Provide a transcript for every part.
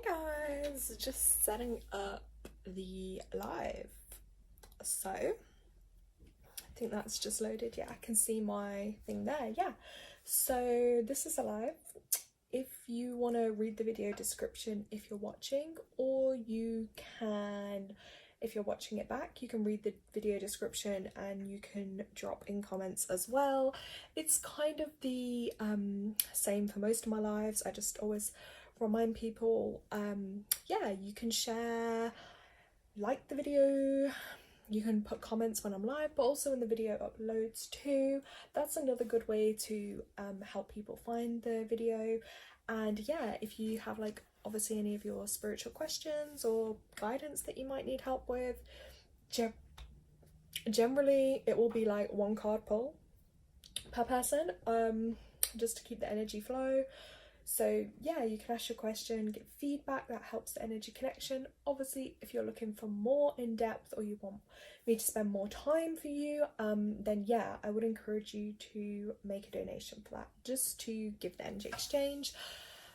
guys, just setting up the live. So I think that's just loaded. Yeah, I can see my thing there. Yeah, so this is a live. If you want to read the video description if you're watching, or you can, if you're watching it back, you can read the video description and you can drop in comments as well. It's kind of the same for most of my lives. I just always remind people, yeah, you can share, like the video, you can put comments when I'm live, but also when the video uploads too. That's another good way to help people find the video. And yeah, if you have like obviously any of your spiritual questions or guidance that you might need help with, generally it will be like one card pull per person, just to keep the energy flow. So yeah, you can ask your question, get feedback, that helps the energy connection. Obviously, if you're looking for more in-depth or you want me to spend more time for you, then yeah, I would encourage you to make a donation for that, just to give the energy exchange.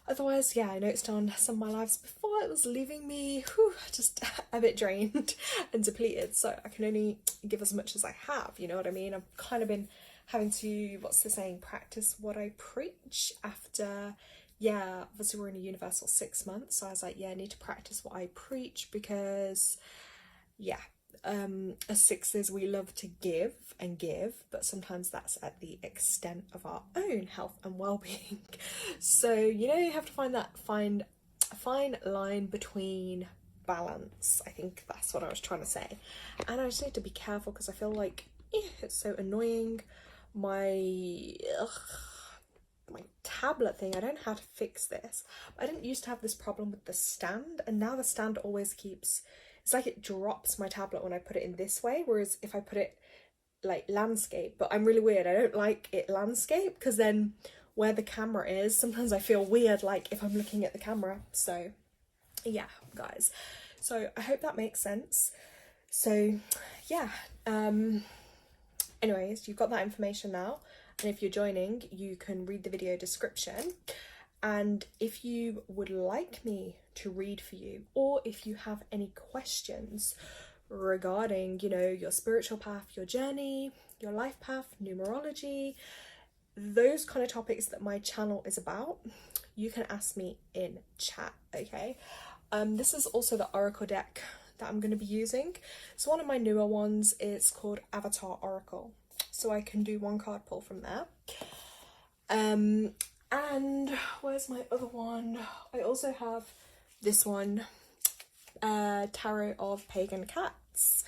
Otherwise, yeah, I noticed on some of my lives before it was leaving me just a bit drained and depleted, so I can only give as much as I have, you know what I mean? I've kind of been having to, what's the saying, practice what I preach after, yeah, obviously we're in a universal 6 months, so I was like, yeah, I need to practice what I preach, because yeah, as sixes we love to give and give, but sometimes that's at the extent of our own health and well-being. So you know, you have to find a fine line between balance. I think that's what I was trying to say, and I just need to be careful because I feel like it's so annoying. My tablet thing, I don't know how to fix this. I didn't used to have this problem with the stand, and now the stand always keeps, it's like it drops my tablet when I put it in this way, whereas if I put it like landscape, but I'm really weird, I don't like it landscape, because then where the camera is, sometimes I feel weird like if I'm looking at the camera. So yeah guys, so I hope that makes sense. So yeah, anyways, you've got that information now, and if you're joining, you can read the video description. And if you would like me to read for you, or if you have any questions regarding, you know, your spiritual path, your journey, your life path, numerology, those kind of topics that my channel is about, you can ask me in chat, okay? This is also the oracle deck that I'm going to be using. So one of my newer ones is called Avatar Oracle, so I can do one card pull from there. And where's my other one? I also have this one, Tarot of Pagan Cats.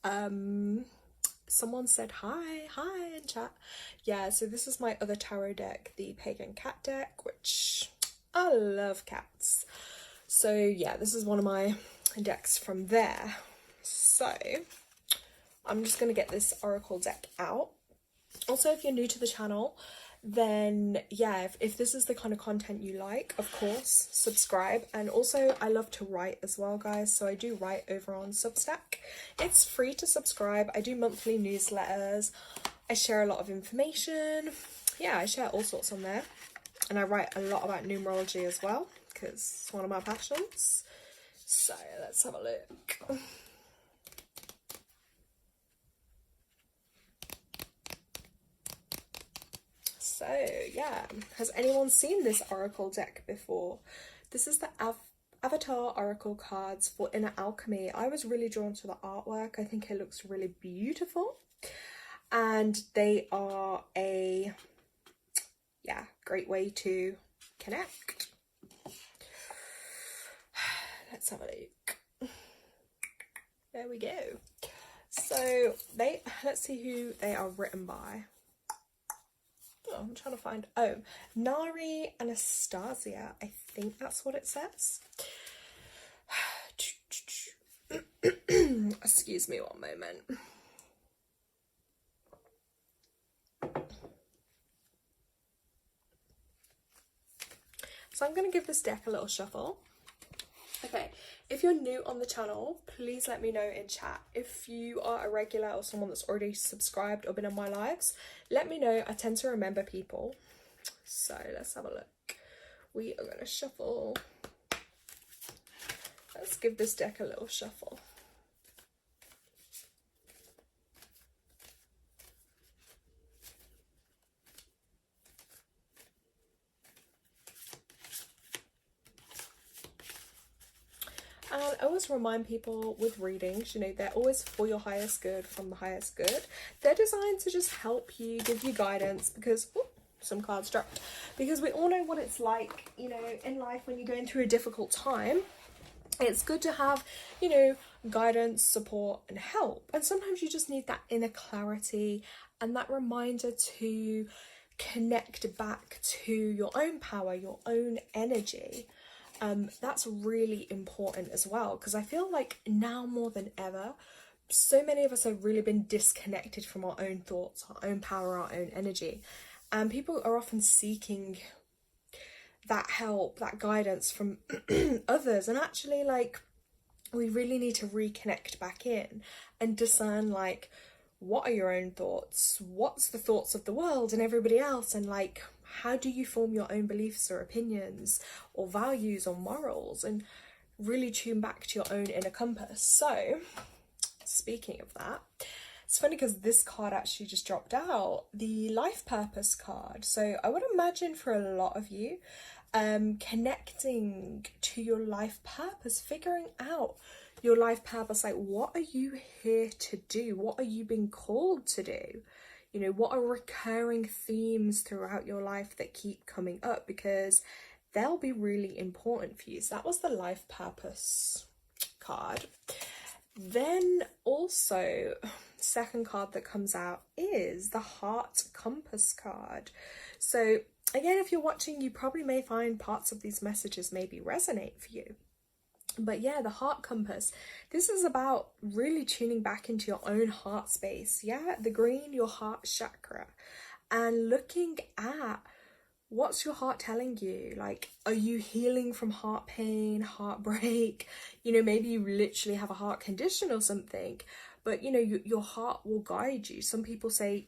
Someone said hi in chat. Yeah, so this is my other tarot deck, the Pagan Cat deck, which I love cats. So yeah, this is one of my decks from there. So I'm just going to get this oracle deck out. Also, if you're new to the channel, then yeah, if this is the kind of content you like, of course subscribe. And also I love to write as well, guys, so I do write over on Substack. It's free to subscribe. I do monthly newsletters, I share a lot of information, yeah, I share all sorts on there, and I write a lot about numerology as well because it's one of my passions. So let's have a look. So yeah, has anyone seen this oracle deck before? This is the Avatar Oracle cards for Inner Alchemy. I was really drawn to the artwork. I think it looks really beautiful, and they are a, yeah, great way to connect. Let's have a look. There we go. So let's see who they are written by. Oh, I'm trying to find, oh, Nari Anastasia, I think that's what it says. Excuse me one moment. So I'm going to give this deck a little shuffle. Okay, if you're new on the channel, please let me know in chat. If you are a regular or someone that's already subscribed or been on my lives, let me know. I tend to remember people. So let's have a look. We are going to shuffle give this deck a little shuffle. And I always remind people with readings, you know, they're always for your highest good, from the highest good. They're designed to just help you, give you guidance, because some cards dropped. Because we all know what it's like, you know, in life when you're going through a difficult time. It's good to have, you know, guidance, support, and help. And sometimes you just need that inner clarity and that reminder to connect back to your own power, your own energy. That's really important as well, because I feel like now more than ever, so many of us have really been disconnected from our own thoughts, our own power, our own energy. And people are often seeking that help, that guidance from others. And actually, like, we really need to reconnect back in and discern, like, what are your own thoughts? What's the thoughts of the world and everybody else? And, like, how do you form your own beliefs or opinions or values or morals? And really tune back to your own inner compass. So, speaking of that, it's funny because this card actually just dropped out, the life purpose card. So I would imagine for a lot of you, connecting to your life purpose, figuring out your life purpose, like, what are you here to do? What are you being called to do? You know, what are recurring themes throughout your life that keep coming up? Because they'll be really important for you. So that was the life purpose card. Then also, second card that comes out is the heart compass card. So again, if you're watching, you probably may find parts of these messages maybe resonate for you. But yeah, the heart compass, this is about really tuning back into your own heart space. Yeah, the green, your heart chakra, and looking at what's your heart telling you. Like, are you healing from heart pain, heartbreak? You know, maybe you literally have a heart condition or something, but you know, your heart will guide you. Some people say,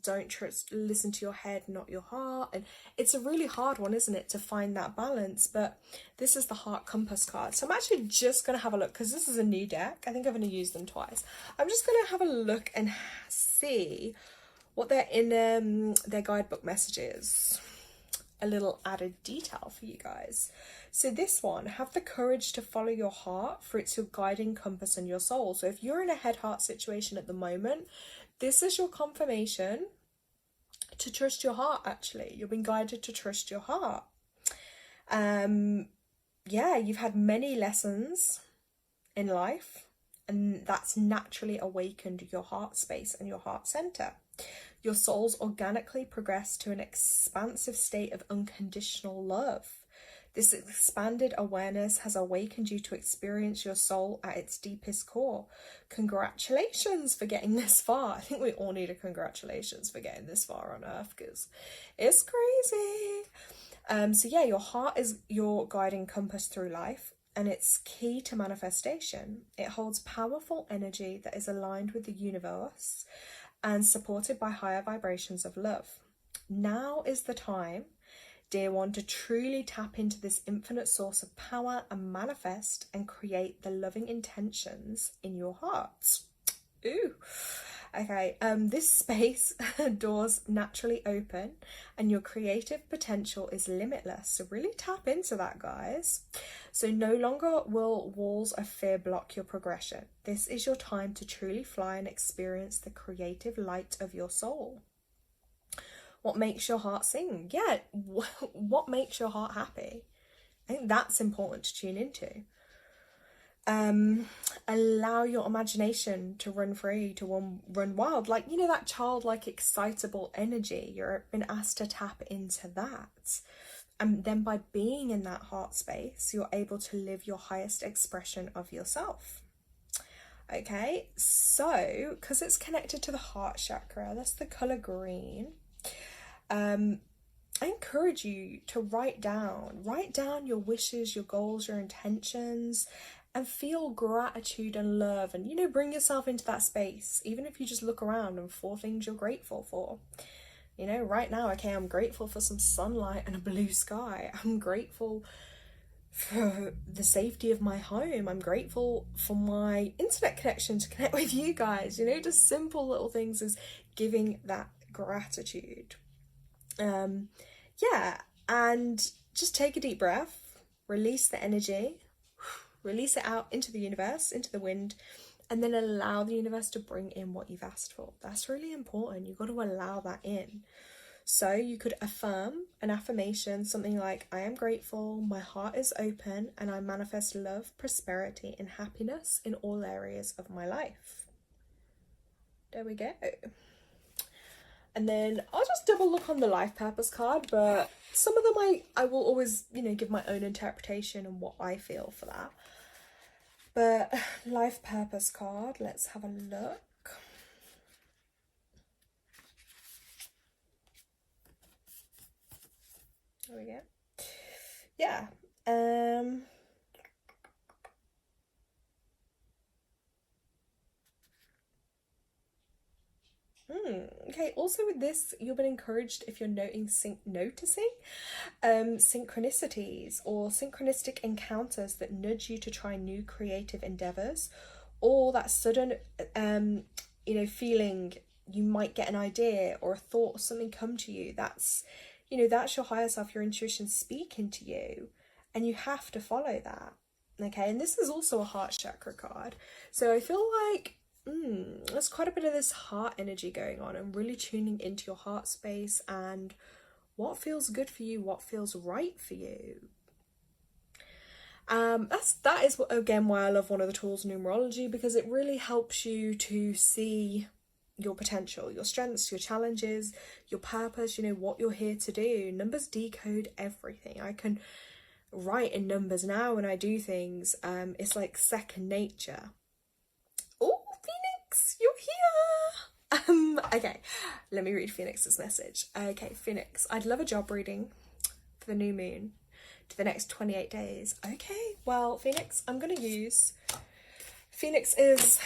don't trust, listen to your head, not your heart. And it's a really hard one, isn't it, to find that balance? But this is the heart compass card. So I'm actually just going to have a look, because this is a new deck. I think I've only used them twice. I'm just going to have a look and see what they're in their guidebook messages. A little added detail for you guys. So this one, have the courage to follow your heart, for it's your guiding compass and your soul. So if you're in a head-heart situation at the moment, this is your confirmation to trust your heart. Actually, you're being guided to trust your heart. Yeah, you've had many lessons in life, and that's naturally awakened your heart space and your heart center. Your soul's organically progressed to an expansive state of unconditional love. This expanded awareness has awakened you to experience your soul at its deepest core. Congratulations for getting this far. I think we all need a congratulations for getting this far on Earth, because it's crazy. So yeah, your heart is your guiding compass through life, and it's key to manifestation. It holds powerful energy that is aligned with the universe and supported by higher vibrations of love. Now is the time, dear one, to truly tap into this infinite source of power and manifest and create the loving intentions in your hearts. Ooh. Okay, this space, doors naturally open, and your creative potential is limitless. So really tap into that, guys. So no longer will walls of fear block your progression. This is your time to truly fly and experience the creative light of your soul. What makes your heart sing? Yeah, what makes your heart happy? I think that's important to tune into. Allow your imagination to run free, to run wild, like, you know, that childlike excitable energy. You're been asked to tap into that, and then by being in that heart space, you're able to live your highest expression of yourself. Okay, so because it's connected to the heart chakra, that's the color green. I encourage you to write down your wishes, your goals, your intentions, and feel gratitude and love, and, you know, bring yourself into that space. Even if you just look around and 4 things you're grateful for. You know, right now, okay, I'm grateful for some sunlight and a blue sky. I'm grateful for the safety of my home. I'm grateful for my internet connection to connect with you guys. You know, just simple little things is giving that gratitude. Yeah, and just take a deep breath, release the energy, release it out into the universe, into the wind, and then allow the universe to bring in what you've asked for. That's really important. You've got to allow that in. So you could affirm an affirmation, something like, I am grateful, my heart is open, and I manifest love, prosperity, and happiness in all areas of my life. There we go. And then I'll just double look on the life purpose card, but some of them I will always, you know, give my own interpretation and what I feel for that. But life purpose card, let's have a look. There we go. Yeah. Okay, also with this, you've been encouraged if you're noticing synchronicities or synchronistic encounters that nudge you to try new creative endeavors, or that sudden you know, feeling you might get an idea or a thought or something come to you. That's, you know, that's your higher self, your intuition speaking to you, and you have to follow that. Okay, and this is also a heart chakra card, so I feel like there's quite a bit of this heart energy going on, and really tuning into your heart space and what feels good for you, what feels right for you. That is again why I love one of the tools, numerology, because it really helps you to see your potential, your strengths, your challenges, your purpose, you know, what you're here to do. Numbers decode everything. I can write in numbers now when I do things. It's like second nature. Oh, Phoenix, you're here. Okay, let me read Phoenix's message. Okay, Phoenix, I'd love a job reading for the new moon to the next 28 days. Okay, well, Phoenix, I'm gonna use, Phoenix is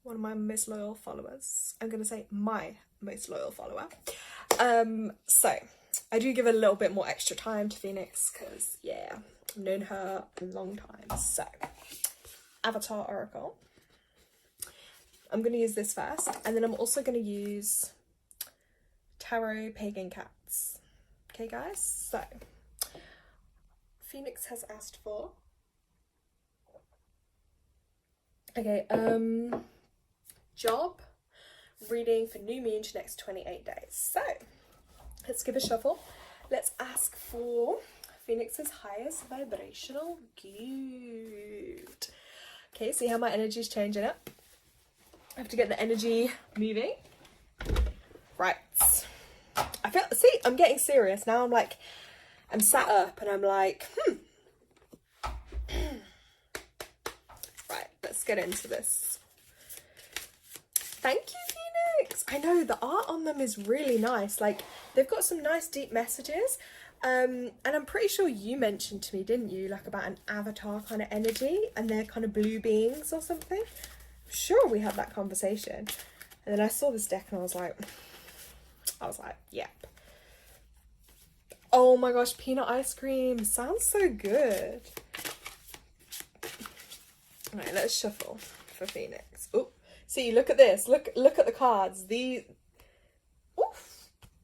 one of my most loyal followers. I'm gonna say my most loyal follower. So I do give a little bit more extra time to Phoenix because, yeah, I've known her a long time. So, Avatar Oracle. I'm going to use this first, and then I'm also going to use Tarot Pagan Cats. Okay, guys? So, Phoenix has asked for... Okay, job reading for new moon to next 28 days. So, let's give a shuffle. Let's ask for Phoenix's highest vibrational good. Okay, see how my energy is changing up? I have to get the energy moving. Right. I feel, see, I'm getting serious. Now I'm sat up and I'm like, Right, let's get into this. Thank you, Phoenix. I know the art on them is really nice. Like, they've got some nice deep messages. And I'm pretty sure you mentioned to me, didn't you, like about an avatar kind of energy and they're kind of blue beings or something? I'm sure we had that conversation. And then I saw this deck and I was like, yep. Oh my gosh, peanut ice cream sounds so good. All right, let's shuffle for Phoenix. Oh, see, look at this. Look at the cards.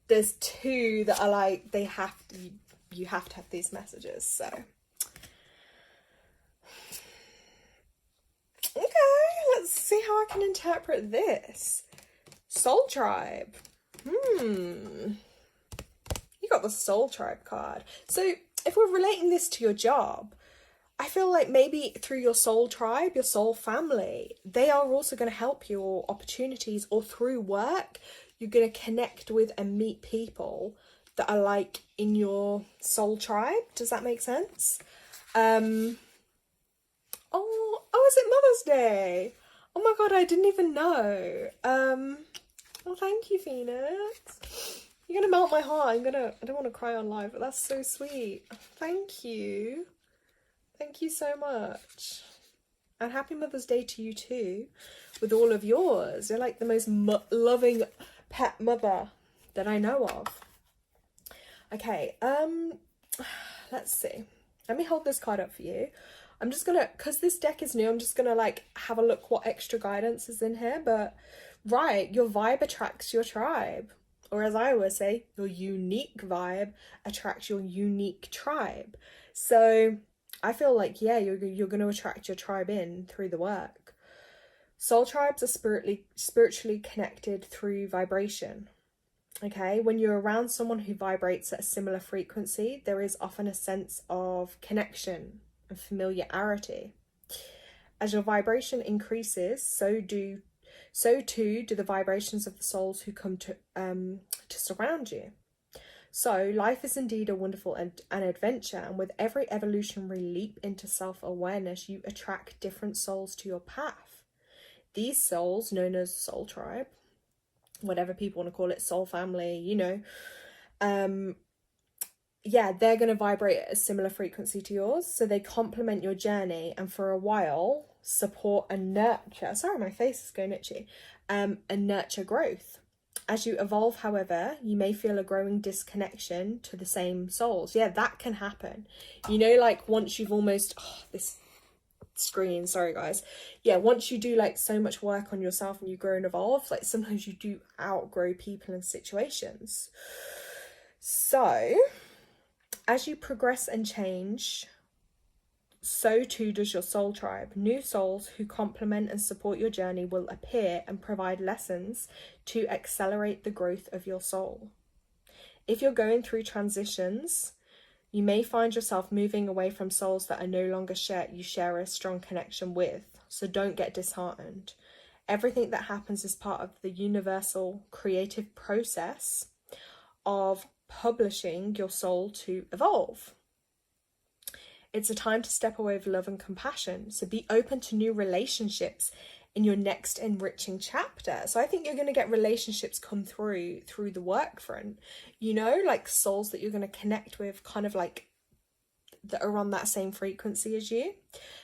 There's two that are like, you have to have these messages, so. Okay, let's see how I can interpret this. Soul Tribe. You got the Soul Tribe card. So if we're relating this to your job, I feel like maybe through your soul tribe, your soul family, they are also going to help your opportunities, or through work, you're going to connect with and meet people that are like in your soul tribe. Does that make sense? Oh, is it Mother's Day? Oh my god, I didn't even know. Well, thank you, Phoenix. You're gonna melt my heart. I don't want to cry on live, but that's so sweet. Thank you. Thank you so much. And happy Mother's Day to you too, with all of yours. You're like the most loving pet mother that I know of. Okay, let's see. Let me hold this card up for you. I'm just gonna, because this deck is new, I'm just gonna like have a look what extra guidance is in here. But right, your vibe attracts your tribe. Or as I always say, your unique vibe attracts your unique tribe. So I feel like, yeah, you're going to attract your tribe in through the work. Soul tribes are spiritually connected through vibration. Okay, when you're around someone who vibrates at a similar frequency, there is often a sense of connection and familiarity. As your vibration increases, so too do the vibrations of the souls who come to surround you. So life is indeed a wonderful an adventure, and with every evolutionary leap into self-awareness, you attract different souls to your path. These souls, known as soul tribe, whatever people want to call it, soul family, you know, yeah, they're going to vibrate at a similar frequency to yours, so they complement your journey and for a while support and nurture, sorry my face is going itchy, and nurture growth. As you evolve, however, you may feel a growing disconnection to the same souls. Yeah, that can happen. You know, like once you've almost, this screen, sorry guys. Yeah, once you do like so much work on yourself and you grow and evolve, like sometimes you do outgrow people and situations. So, as you progress and change, so too does your soul tribe. New souls who complement and support your journey will appear and provide lessons to accelerate the growth of your soul. If you're going through transitions, you may find yourself moving away from souls that are no longer you share a strong connection with. So don't get disheartened. Everything that happens is part of the universal creative process of publishing your soul to evolve. It's a time to step away with love and compassion. So be open to new relationships in your next enriching chapter. So I think you're going to get relationships come through the work front, you know, like souls that you're going to connect with, kind of like that are on that same frequency as you.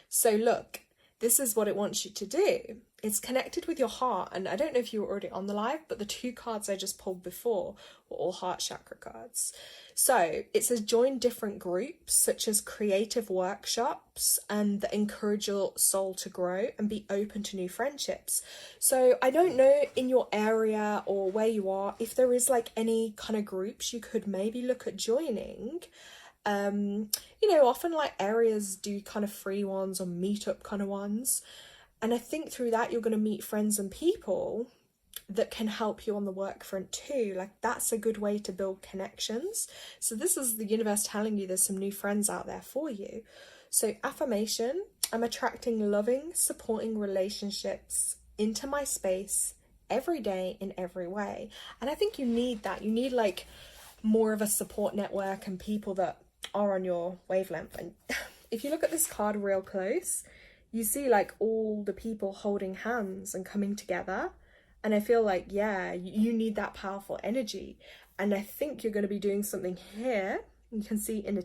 So look, this is what it wants you to do. It's connected with your heart. And I don't know if you were already on the live, but the two cards I just pulled before were all heart chakra cards. So it says join different groups such as creative workshops and that encourage your soul to grow, and be open to new friendships. So I don't know in your area or where you are, if there is like any kind of groups you could maybe look at joining. You know, often like areas do kind of free ones or meetup kind of ones. And I think through that, you're going to meet friends and people that can help you on the work front too. Like that's a good way to build connections. So this is the universe telling you there's some new friends out there for you. So affirmation, I'm attracting loving, supporting relationships into my space every day in every way. And I think you need that. You need like more of a support network and people that are on your wavelength. And if you look at this card real close, you see like all the people holding hands and coming together. And I feel like, yeah, you need that powerful energy. And I think you're going to be doing something here. You can see in a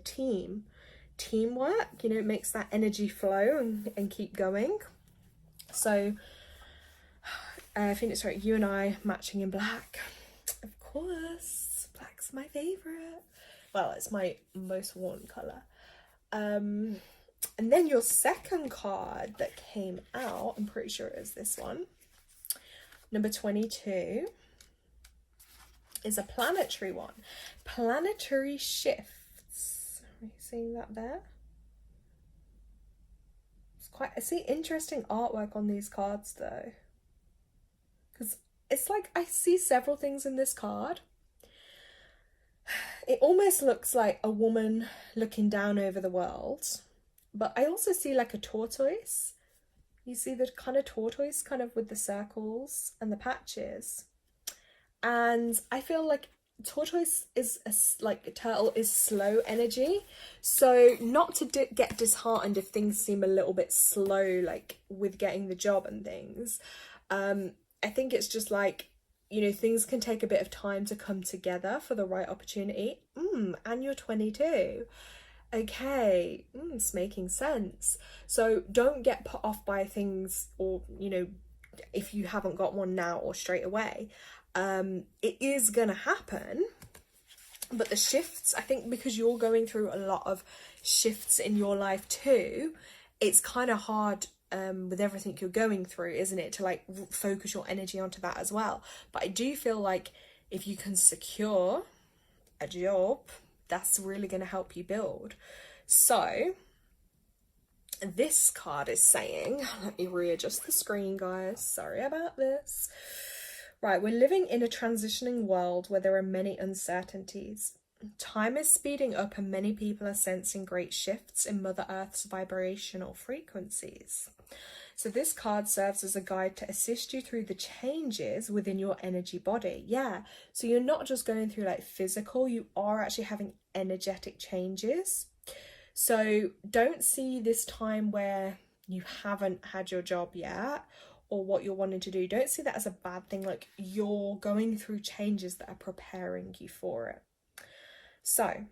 teamwork, you know, it makes that energy flow and keep going. So I think it's right. You and I matching in black. Of course, black's my favorite. Well, it's my most worn color. And then your second card that came out, I'm pretty sure it is this one. Number 22 is a planetary one. Planetary shifts. Are you seeing that there? It's quite, I see interesting artwork on these cards though. Because it's like, I see several things in this card. It almost looks like a woman looking down over the world. But I also see like a tortoise. You see the kind of tortoise kind of with the circles and the patches. And I feel like tortoise is like a turtle is slow energy. So not to get disheartened if things seem a little bit slow, like with getting the job and things. I think it's just like, you know, things can take a bit of time to come together for the right opportunity. And you're 22. Okay, it's making sense. So don't get put off by things, or, you know, if you haven't got one now or straight away. It is gonna happen. But the shifts, I think because you're going through a lot of shifts in your life too, it's kind of hard with everything you're going through, isn't it, to like focus your energy onto that as well. But I do feel like if you can secure a job, that's really going to help you build. So this card is saying, let me readjust the screen, guys, sorry about this. Right, we're living in a transitioning world where there are many uncertainties. Time is speeding up and many people are sensing great shifts in Mother Earth's vibrational frequencies. So this card serves as a guide to assist you through the changes within your energy body. Yeah, so you're not just going through like physical, you are actually having energetic changes. So don't see this time where you haven't had your job yet or what you're wanting to do. Don't see that as a bad thing. Like, you're going through changes that are preparing you for it. So,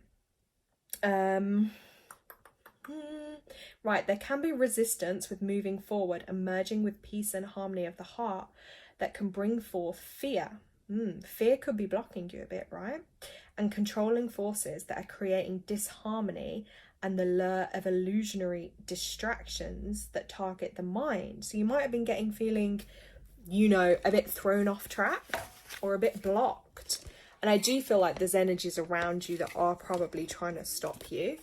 right, there can be resistance with moving forward and merging with peace and harmony of the heart that can bring forth fear. Fear could be blocking you a bit, right? And controlling forces that are creating disharmony and the lure of illusionary distractions that target the mind. So you might have been feeling, you know, a bit thrown off track or a bit blocked. And I do feel like there's energies around you that are probably trying to stop you.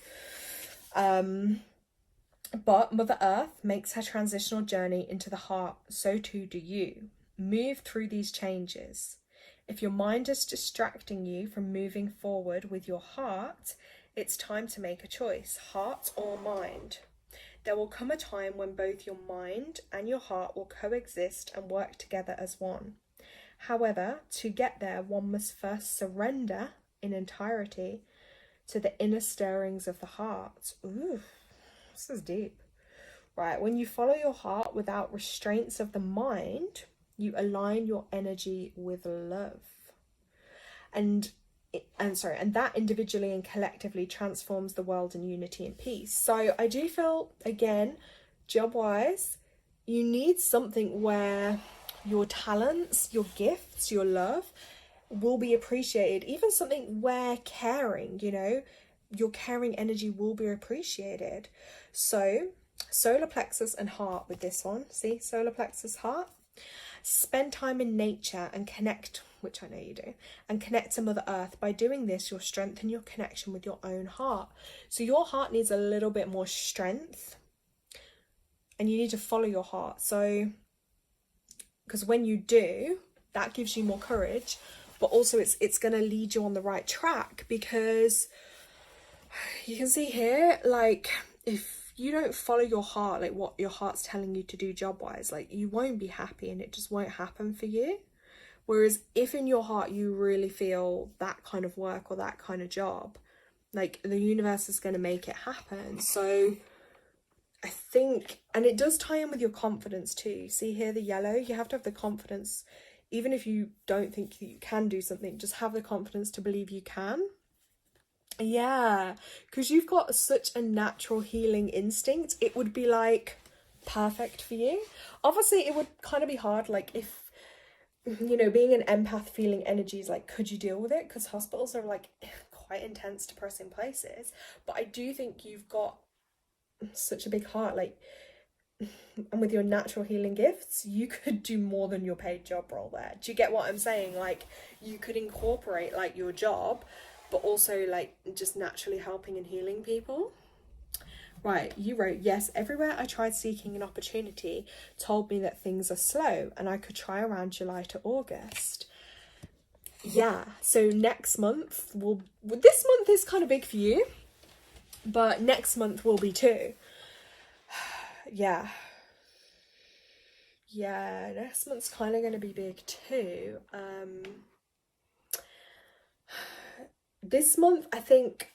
But Mother Earth makes her transitional journey into the heart, so too do you. Move through these changes. If your mind is distracting you from moving forward with your heart, it's time to make a choice, heart or mind. There will come a time when both your mind and your heart will coexist and work together as one. However, to get there, one must first surrender in entirety to the inner stirrings of the heart. Ooh, this is deep. Right, when you follow your heart without restraints of the mind, you align your energy with love. And that individually and collectively transforms the world in unity and peace. So I do feel, again, job-wise, you need something where your talents, your gifts, your love will be appreciated. Even something where caring, you know, your caring energy will be appreciated. So solar plexus and heart with this one. See, solar plexus, heart. Spend time in nature and connect, which I know you do, and connect to Mother Earth. By doing this, you'll strengthen your connection with your own heart. So your heart needs a little bit more strength and you need to follow your heart. So, because when you do, that gives you more courage, but also it's going to lead you on the right track, because you can see here, like, if you don't follow your heart, like what your heart's telling you to do job wise, like, you won't be happy and it just won't happen for you. Whereas if in your heart you really feel that kind of work or that kind of job, like, the universe is going to make it happen. So I think, and it does tie in with your confidence too. See here, the yellow, you have to have the confidence, even if you don't think that you can do something, just have the confidence to believe you can. Yeah, because you've got such a natural healing instinct. It would be like perfect for you. Obviously it would kind of be hard, like, if, you know, being an empath, feeling energies, like, could you deal with it? Because hospitals are like quite intense, depressing places. But I do think you've got such a big heart, like, and with your natural healing gifts, you could do more than your paid job role there. Do you get what I'm saying? Like, you could incorporate like your job, but also like just naturally helping and healing people. Right, you wrote, yes, everywhere I tried seeking an opportunity told me that things are slow and I could try around July to August. Yeah, so next month this month is kind of big for you, but next month will be too. Yeah, next month's kind of going to be big too. This month, I think,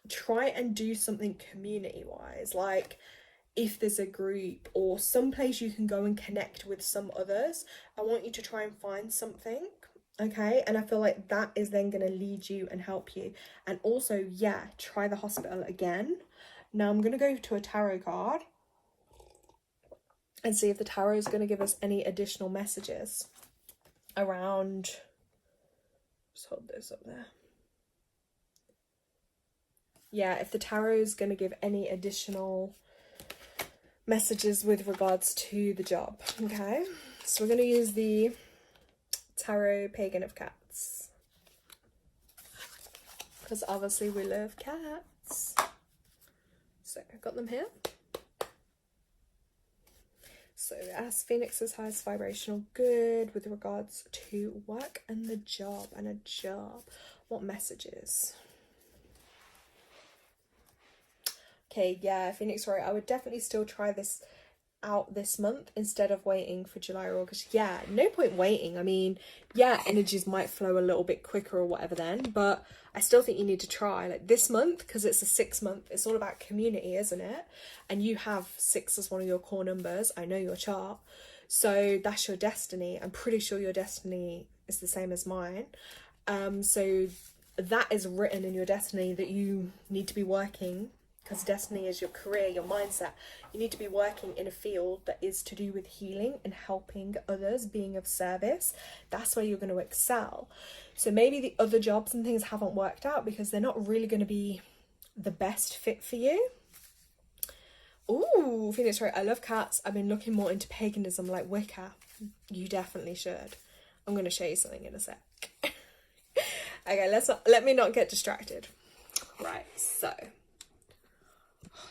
try and do something community wise, like if there's a group or some place you can go and connect with some others, I want you to try and find something, okay? And I feel like that is then going to lead you and help you. And also, yeah, try the hospital again. Now I'm going to go to a tarot card and see if the tarot is going to give us any additional messages around, just hold this up there. yeah, if the tarot is going to give any additional messages with regards to the job. Okay, so we're going to use the Tarot Pagan of Cats, because obviously we love cats. So I've got them here. So as Phoenix's highest vibrational good with regards to work and the job and a job. What messages? Okay, yeah, Phoenix, right. I would definitely still try this out this month instead of waiting for July or August. Yeah, no point waiting. I mean, yeah, energies might flow a little bit quicker or whatever then, but I still think you need to try like this month, because it's a 6 month. It's all about community, isn't it? And you have 6 as one of your core numbers. I know your chart, so that's your destiny. I'm pretty sure your destiny is the same as mine. So that is written in your destiny that you need to be working, because destiny is your career, your mindset. You need to be working in a field that is to do with healing and helping others, being of service. That's where you're going to excel. So maybe the other jobs and things haven't worked out because they're not really going to be the best fit for you. Ooh, Phoenix, right. I love cats. I've been looking more into paganism like Wicca. You definitely should. I'm going to show you something in a sec. Okay, let me not get distracted. Right, so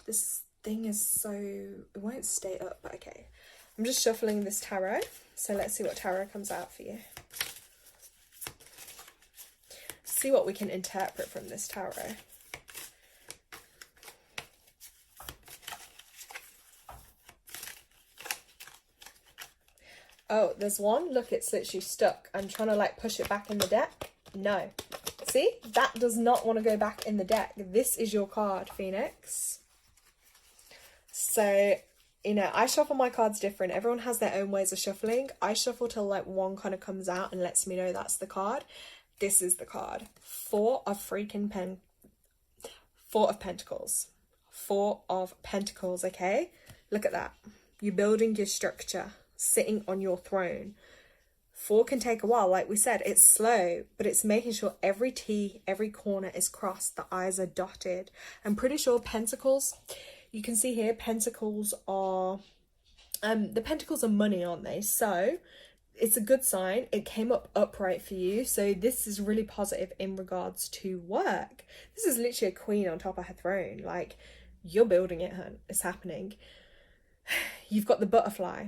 this thing is so, it won't stay up, but okay. I'm just shuffling this tarot, so let's see what tarot comes out for you. See what we can interpret from this tarot. Oh, there's one. Look, it's literally stuck. I'm trying to like push it back in the deck. No. See? That does not want to go back in the deck. This is your card, Phoenix. So, you know, I shuffle my cards different. Everyone has their own ways of shuffling. I shuffle till like one kind of comes out and lets me know that's the card. This is the card. Four of Pentacles. 4 of Pentacles, okay? Look at that. You're building your structure, sitting on your throne. 4 can take a while. Like we said, it's slow, but it's making sure every T, every corner is crossed. The I's are dotted. I'm pretty sure Pentacles, you can see here, Pentacles are, the Pentacles are money, aren't they? So it's a good sign. It came up upright for you. So this is really positive in regards to work. This is literally a queen on top of her throne. Like, you're building it, hun. It's happening. You've got the butterfly.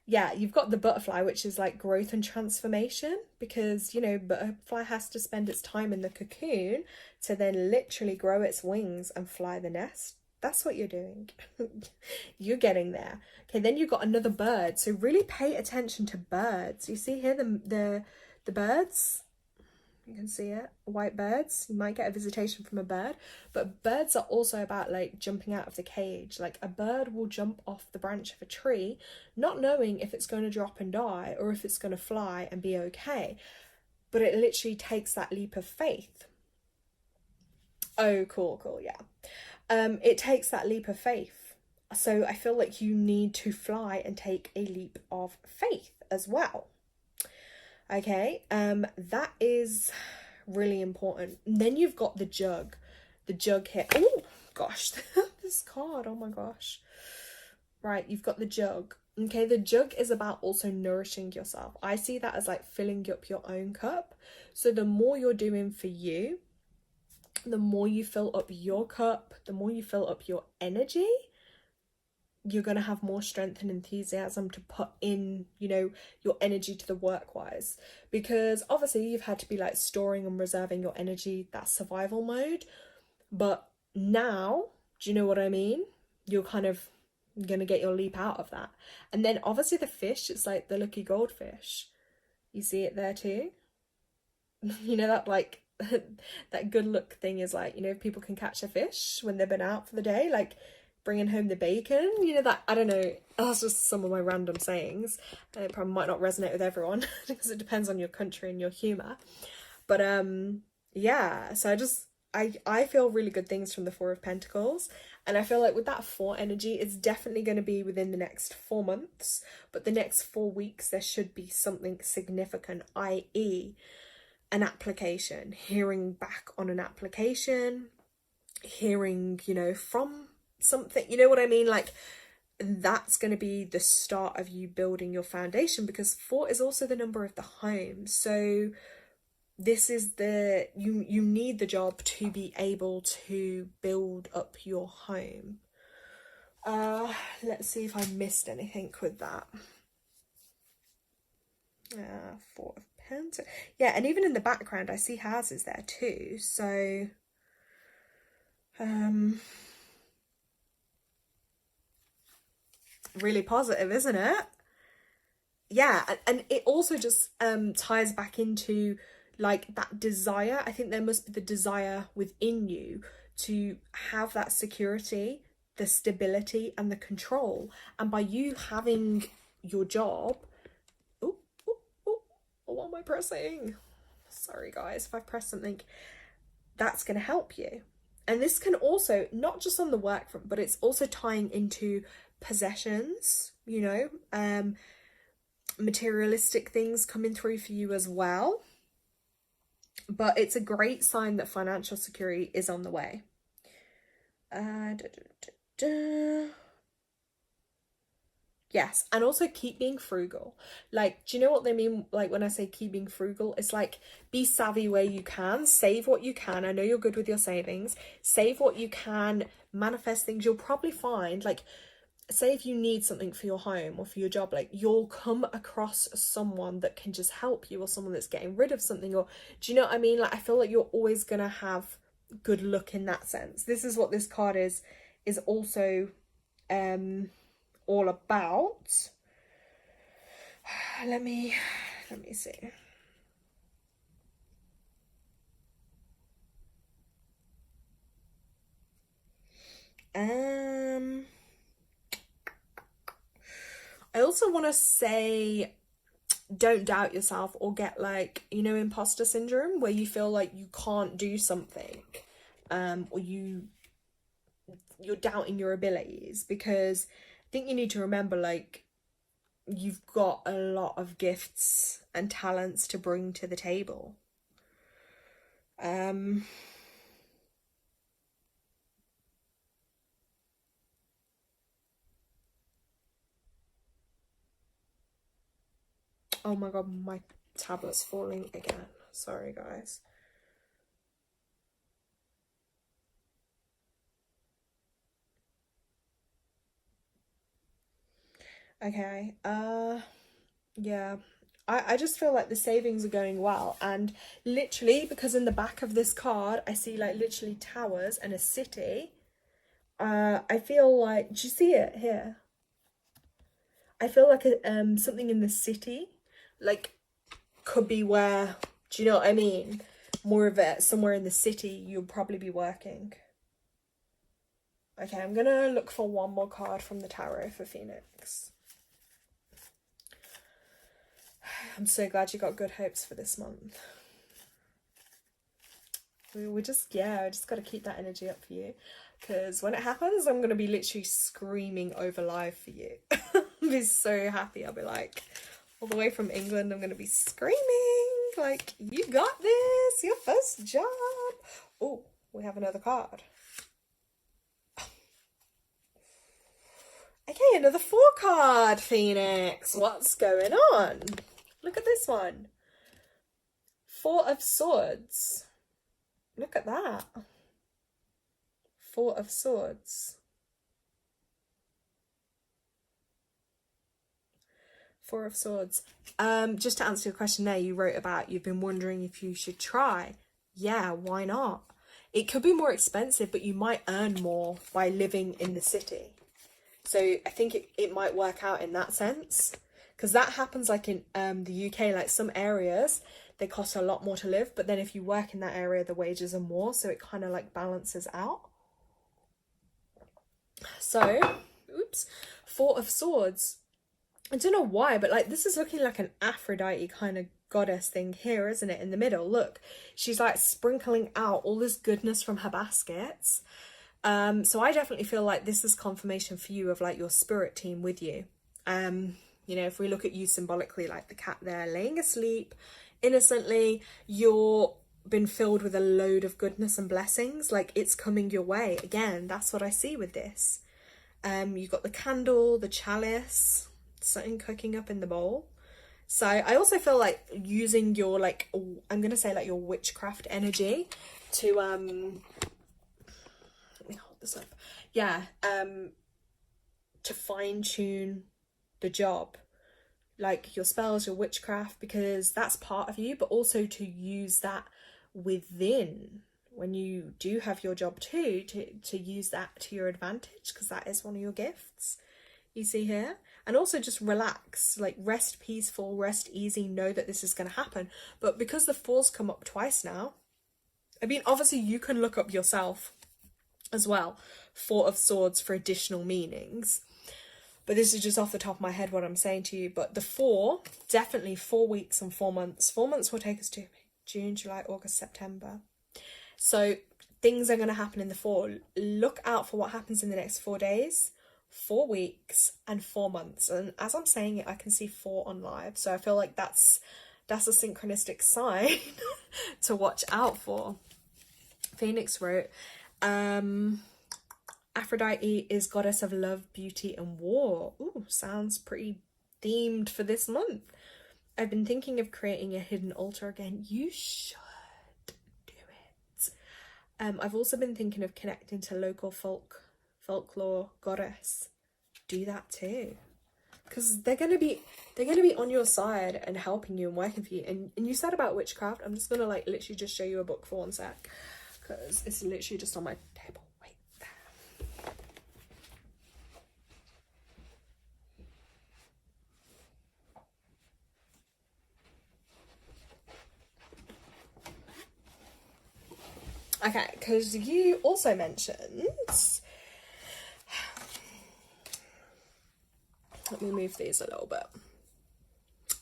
Yeah, you've got the butterfly, which is like growth and transformation, because, you know, butterfly has to spend its time in the cocoon to then literally grow its wings and fly the nest. That's what you're doing. You're getting there. Okay, then you've got another bird. So really pay attention to birds. You see here the birds? You can see it. White birds. You might get a visitation from a bird. But birds are also about like jumping out of the cage. Like a bird will jump off the branch of a tree, not knowing if it's going to drop and die or if it's going to fly and be okay. But it literally takes that leap of faith. Oh, cool, yeah. It takes that leap of faith. So I feel like you need to fly and take a leap of faith as well. Okay, that is really important. And then you've got the jug here. Oh gosh, this card, oh my gosh. Right, you've got the jug. Okay, the jug is about also nourishing yourself. I see that as like filling up your own cup. So the more you're doing for you, the more you fill up your cup, the more you fill up your energy, you're going to have more strength and enthusiasm to put in, you know, your energy to the work wise, because obviously you've had to be like storing and reserving your energy, that survival mode. But now, do you know what I mean? You're kind of going to get your leap out of that. And then obviously the fish, it's like the lucky goldfish. You see it there too? You know, that like that good luck thing is like, you know, people can catch a fish when they've been out for the day, like bringing home the bacon, you know, that, I don't know, that's just some of my random sayings. It probably might not resonate with everyone because it depends on your country and your humour. But yeah, so I feel really good things from the 4 of Pentacles, and I feel like with that 4 energy, it's definitely going to be within the next 4 months, but the next 4 weeks there should be something significant, i.e. an application, hearing back on an application, hearing, you know, from something, you know what I mean? Like, that's going to be the start of you building your foundation, because 4 is also the number of the home. So this is the, you need the job to be able to build up your home. Let's see if I missed anything with that. 4 of Pentacles. Yeah, and even in the background I see houses there too. So really positive, isn't it? Yeah, and it also just ties back into like that desire. I think there must be the desire within you to have that security, the stability and the control. And by you having your job, what am I pressing? Sorry guys, if I press something, that's going to help you. And this can also, not just on the work front, but it's also tying into possessions, you know, materialistic things coming through for you as well. But it's a great sign that financial security is on the way. Yes, and also keep being frugal. Like, do you know what they mean? Like when I say keep being frugal, it's like be savvy where you can, save what you can. I know you're good with your savings. Save what you can, manifest things. You'll probably find, like, say if you need something for your home or for your job, like you'll come across someone that can just help you, or someone that's getting rid of something, or do you know what I mean? Like, I feel like you're always gonna have good luck in that sense. This is what this card is also all about. Let me see. I also want to say, don't doubt yourself or get, like, you know, imposter syndrome, where you feel like you can't do something, or you're doubting your abilities, because I think you need to remember, like, you've got a lot of gifts and talents to bring to the table. Oh my god, my tablet's falling again. Sorry, guys. Okay, yeah. I just feel like the savings are going well, and literally, because in the back of this card I see, like, literally towers and a city. I feel like, do you see it here? I feel like something in the city, like, could be where, do you know what I mean? More of it, somewhere in the city you'll probably be working. Okay, I'm gonna look for one more card from the tarot for Phoenix. I'm so glad you got good hopes for this month. We just, yeah, I just got to keep that energy up for you, because when it happens, I'm going to be literally screaming over live for you. I'll be so happy. I'll be like, all the way from England, I'm going to be screaming, like, you got this, your first job. Oh, we have another card. Okay, another 4 card, Phoenix. What's going on? Look at this one. 4 of Swords. Look at that. 4 of Swords. 4 of Swords. Just to answer your question there, you wrote about, you've been wondering if you should try. Yeah, why not? It could be more expensive, but you might earn more by living in the city. So I think it might work out in that sense. Because that happens, like, in the UK, like, some areas, they cost a lot more to live, but then if you work in that area, the wages are more, so it kind of, like, balances out. So, oops, 4 of Swords. I don't know why, but, like, this is looking like an Aphrodite kind of goddess thing here, isn't it? In the middle, look, she's, like, sprinkling out all this goodness from her baskets. So I definitely feel like this is confirmation for you of, like, your spirit team with you. You know, if we look at you symbolically, like the cat there laying asleep innocently, you're been filled with a load of goodness and blessings, like it's coming your way. Again, that's what I see with this. You've got the candle, the chalice, something cooking up in the bowl. So I also feel like using your, like, I'm gonna say like your witchcraft energy to let me hold this up. Yeah, to fine tune the job, like your spells, your witchcraft, because that's part of you, but also to use that within when you do have your job too, to use that to your advantage, because that is one of your gifts you see here. And also just relax, like rest peaceful, rest easy, know that this is going to happen. But because the four's come up twice now, I mean, obviously you can look up yourself as well, Four of Swords, for additional meanings. But this is just off the top of my head what I'm saying to you. But the four, definitely 4 weeks and 4 months. 4 months will take us to June, July, August, September. So things are going to happen in the fall. Look out for what happens in the next 4 days, 4 weeks and 4 months. And as I'm saying it, I can see 4 on live. So I feel like that's a synchronistic sign to watch out for. Phoenix wrote, Aphrodite is goddess of love, beauty and war. Ooh, sounds pretty themed for this month. I've been thinking of creating a hidden altar again. You should do it. I've also been thinking of connecting to local folklore goddess. Do that too, because they're gonna be on your side and helping you and working for you. And you said about witchcraft, I'm just gonna like literally just show you a book for 1 sec, because it's literally just on my table. Wait there. Okay, because you also mentioned, let me move these a little bit.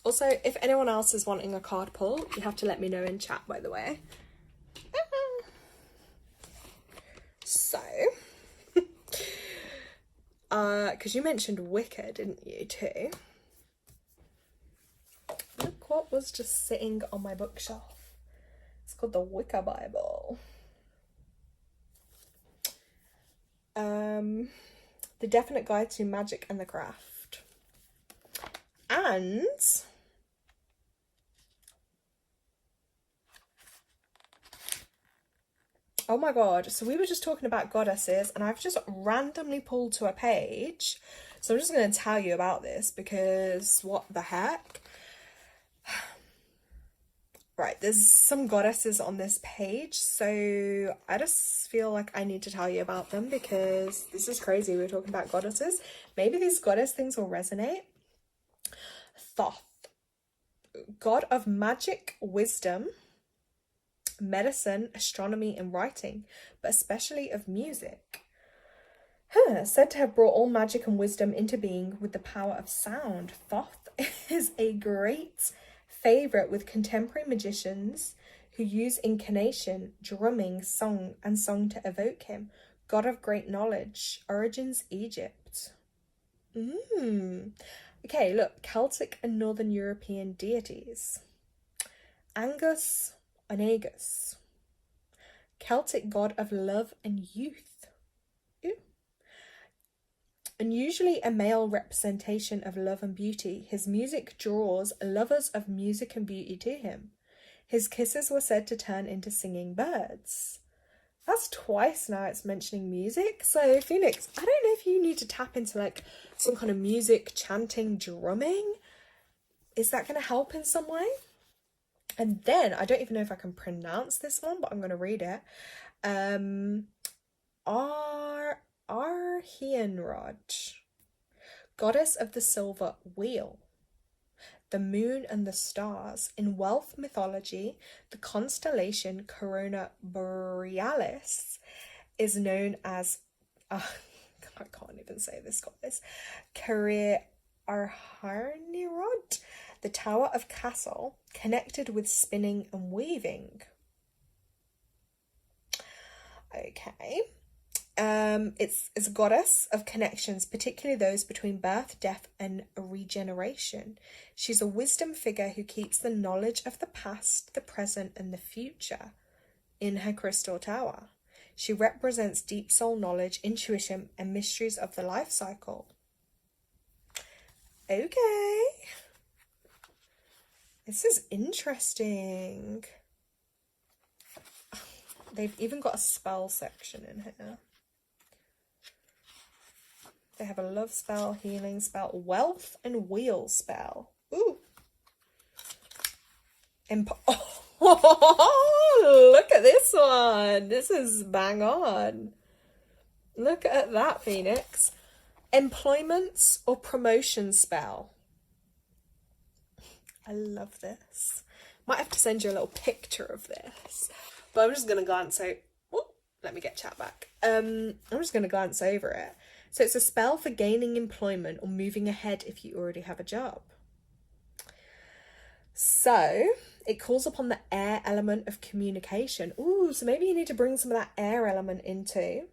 Also, if anyone else is wanting a card pull, you have to let me know in chat, by the way. So, because you mentioned Wicca, didn't you, too? Look what was just sitting on my bookshelf. It's called the Wicca Bible. The Definite Guide to Magic and the Craft. And oh my god, so we were just talking about goddesses and I've just randomly pulled to a page. So I'm just going to tell you about this because what the heck? Right, there's some goddesses on this page, so I just feel like I need to tell you about them because this is crazy. We're talking about goddesses. Maybe these goddess things will resonate. Thoth, god of magic, wisdom, medicine, astronomy and writing, but especially of music. Said to have brought all magic and wisdom into being with the power of sound. Thoth is a great favourite with contemporary magicians who use incantation, drumming, song to evoke him. God of great knowledge. Origins Egypt. Okay, look, Celtic and Northern European deities. Angus Onagus, Celtic god of love and youth. Ooh. Unusually a male representation of love and beauty, his music draws lovers of music and beauty to him. His kisses were said to turn into singing birds. That's twice now it's mentioning music. So Phoenix, I don't know if you need to tap into like some kind of music, chanting, drumming. Is that going to help in some way? And then, I don't even know if I can pronounce this one, but I'm going to read it. Arhienrod, goddess of the silver wheel, the moon and the stars. In wealth mythology, the constellation Corona Borealis is known as, I can't even say this goddess, Career Arharnirod, the Tower of Castle, connected with spinning and weaving. Okay. It's a goddess of connections, particularly those between birth, death, and regeneration. She's a wisdom figure who keeps the knowledge of the past, the present, and the future in her crystal tower. She represents deep soul knowledge, intuition, and mysteries of the life cycle. Okay. This is interesting. They've even got a spell section in here. They have a love spell, healing spell, wealth and wheel spell. Ooh. Oh, look at this one. This is bang on. Look at that, Phoenix. Employments or promotion spell. I love this. Might have to send you a little picture of this. But I'm just going to glance over. Oh, let me get chat back. I'm just going to glance over it. So it's a spell for gaining employment or moving ahead if you already have a job. So it calls upon the air element of communication. Ooh, so maybe you need to bring some of that air element into.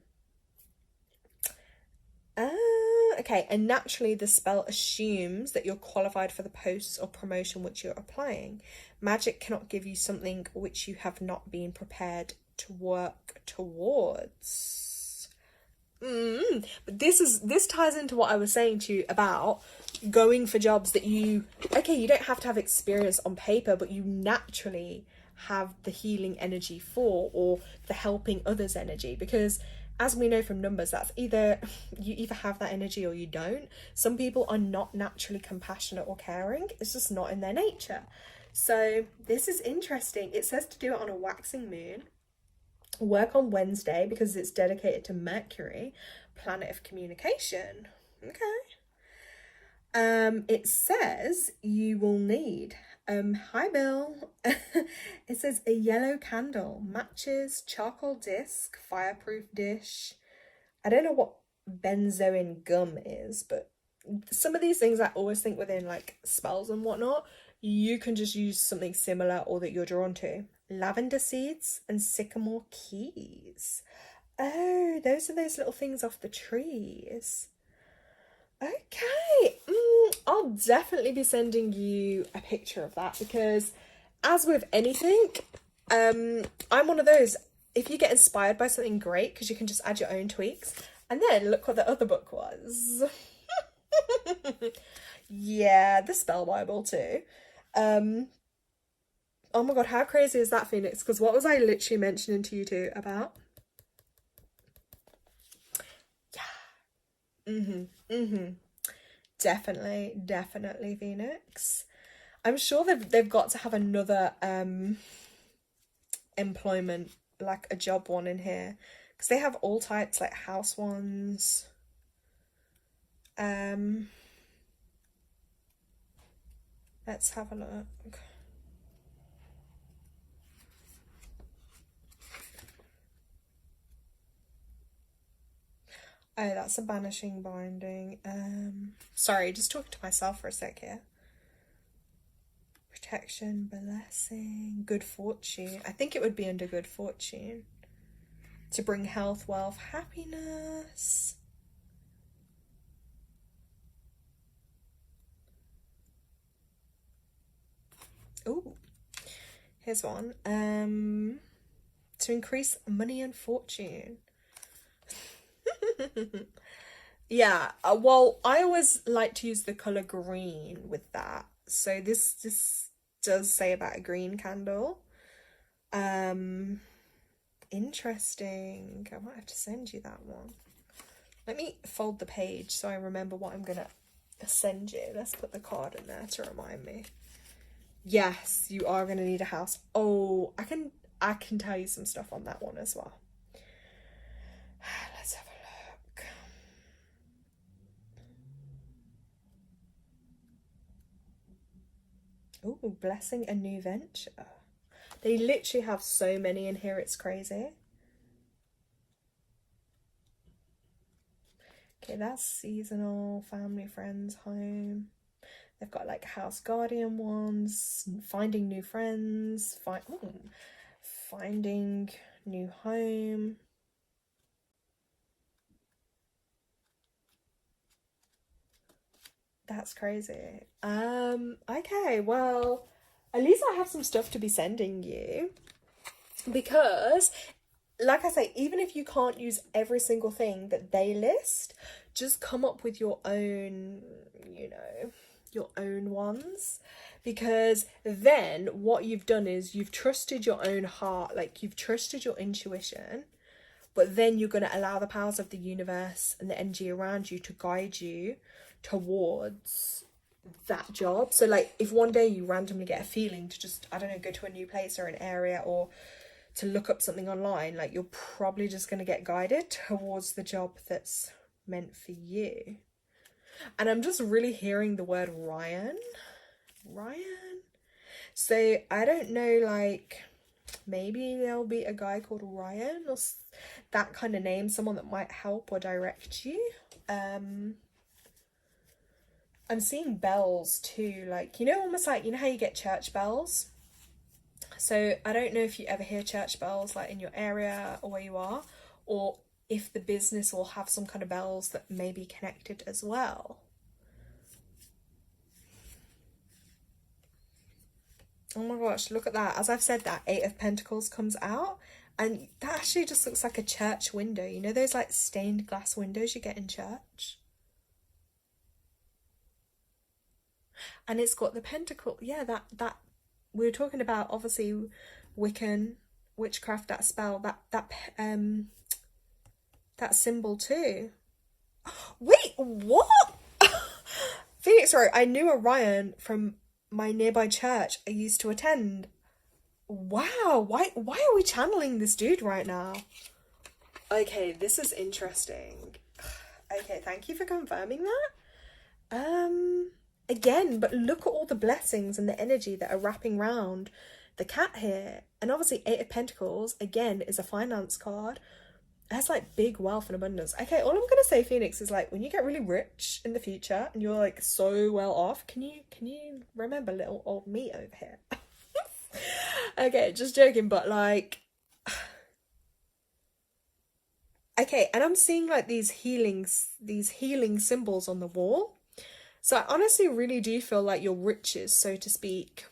Okay, and naturally the spell assumes that you're qualified for the posts or promotion which you're applying. Magic cannot give you something which you have not been prepared to work towards. But this ties into what I was saying to you about going for jobs that you don't have to have experience on paper, but you naturally have the healing energy for, or the helping others energy, because as we know from numbers, that's you either have that energy or you don't. Some people are not naturally compassionate or caring. It's just not in their nature. So this is interesting. It says to do it on a waxing moon. Work on Wednesday because it's dedicated to Mercury, planet of communication. Okay. It says you will need, hi Bill. It says a yellow candle, matches, charcoal disc, fireproof dish. I don't know what benzoin gum is, but some of these things I always think within like spells and whatnot, you can just use something similar or that you're drawn to. Lavender seeds and sycamore keys. Oh, those are those little things off the trees. Okay, I'll definitely be sending you a picture of that, because as with anything, I'm one of those, if you get inspired by something, great, because you can just add your own tweaks. And then look what the other book was. Yeah, the Spell Bible too. Oh my god, how crazy is that, Phoenix? Because what was I literally mentioning to you two about? Yeah. Definitely, Phoenix. I'm sure they've got to have another employment, like a job one in here, because they have all types, like house ones. Let's have a look. Oh, that's a banishing binding. Sorry, just talking to myself for a sec here. Protection, blessing, good fortune. I think it would be under good fortune. To bring health, wealth, happiness. Ooh, here's one. To increase money and fortune. Yeah, well, I always like to use the color green with that. So this does say about a green candle. Interesting. I might have to send you that one. Let me fold the page so I remember what I'm gonna send you. Let's put the card in there to remind me. Yes, you are gonna need a house. Oh, I can tell you some stuff on that one as well. Let's have a look. Ooh, blessing a new venture. They literally have so many in here, it's crazy. Okay, that's seasonal, family, friends, home. They've got like house guardian ones, finding new friends, finding new home. That's crazy. Okay, well, at least I have some stuff to be sending you, because like I say, even if you can't use every single thing that they list, just come up with your own, you know, your own ones. Because then what you've done is you've trusted your own heart, like you've trusted your intuition, but then you're going to allow the powers of the universe and the energy around you to guide you towards that job. So like if one day you randomly get a feeling to just, I don't know, go to a new place or an area, or to look up something online, like you're probably just going to get guided towards the job that's meant for you. And I'm just really hearing the word Ryan. So I don't know, like maybe there'll be a guy called Ryan or that kind of name, someone that might help or direct you. I'm seeing bells too, like, you know, almost like, you know how you get church bells? So I don't know if you ever hear church bells like in your area or where you are, or if the business will have some kind of bells that may be connected as well. Oh my gosh, look at that. As I've said that, 8 of Pentacles comes out, and that actually just looks like a church window. You know those like stained glass windows you get in church? And it's got the pentacle. Yeah, that we were talking about, obviously Wiccan, witchcraft, that spell, that symbol too. Wait, what? Phoenix, sorry, I knew Orion from my nearby church I used to attend. Wow, why are we channeling this dude right now? Okay, this is interesting. Okay, thank you for confirming that. Again, but look at all the blessings and the energy that are wrapping around the cat here. And obviously 8 of Pentacles, again, is a finance card. It has like big wealth and abundance. Okay, all I'm gonna say, Phoenix, is like when you get really rich in the future and you're like so well off, can you remember little old me over here? Okay, just joking, but like, okay, and I'm seeing like these healing symbols on the wall. So I honestly really do feel like your riches, so to speak,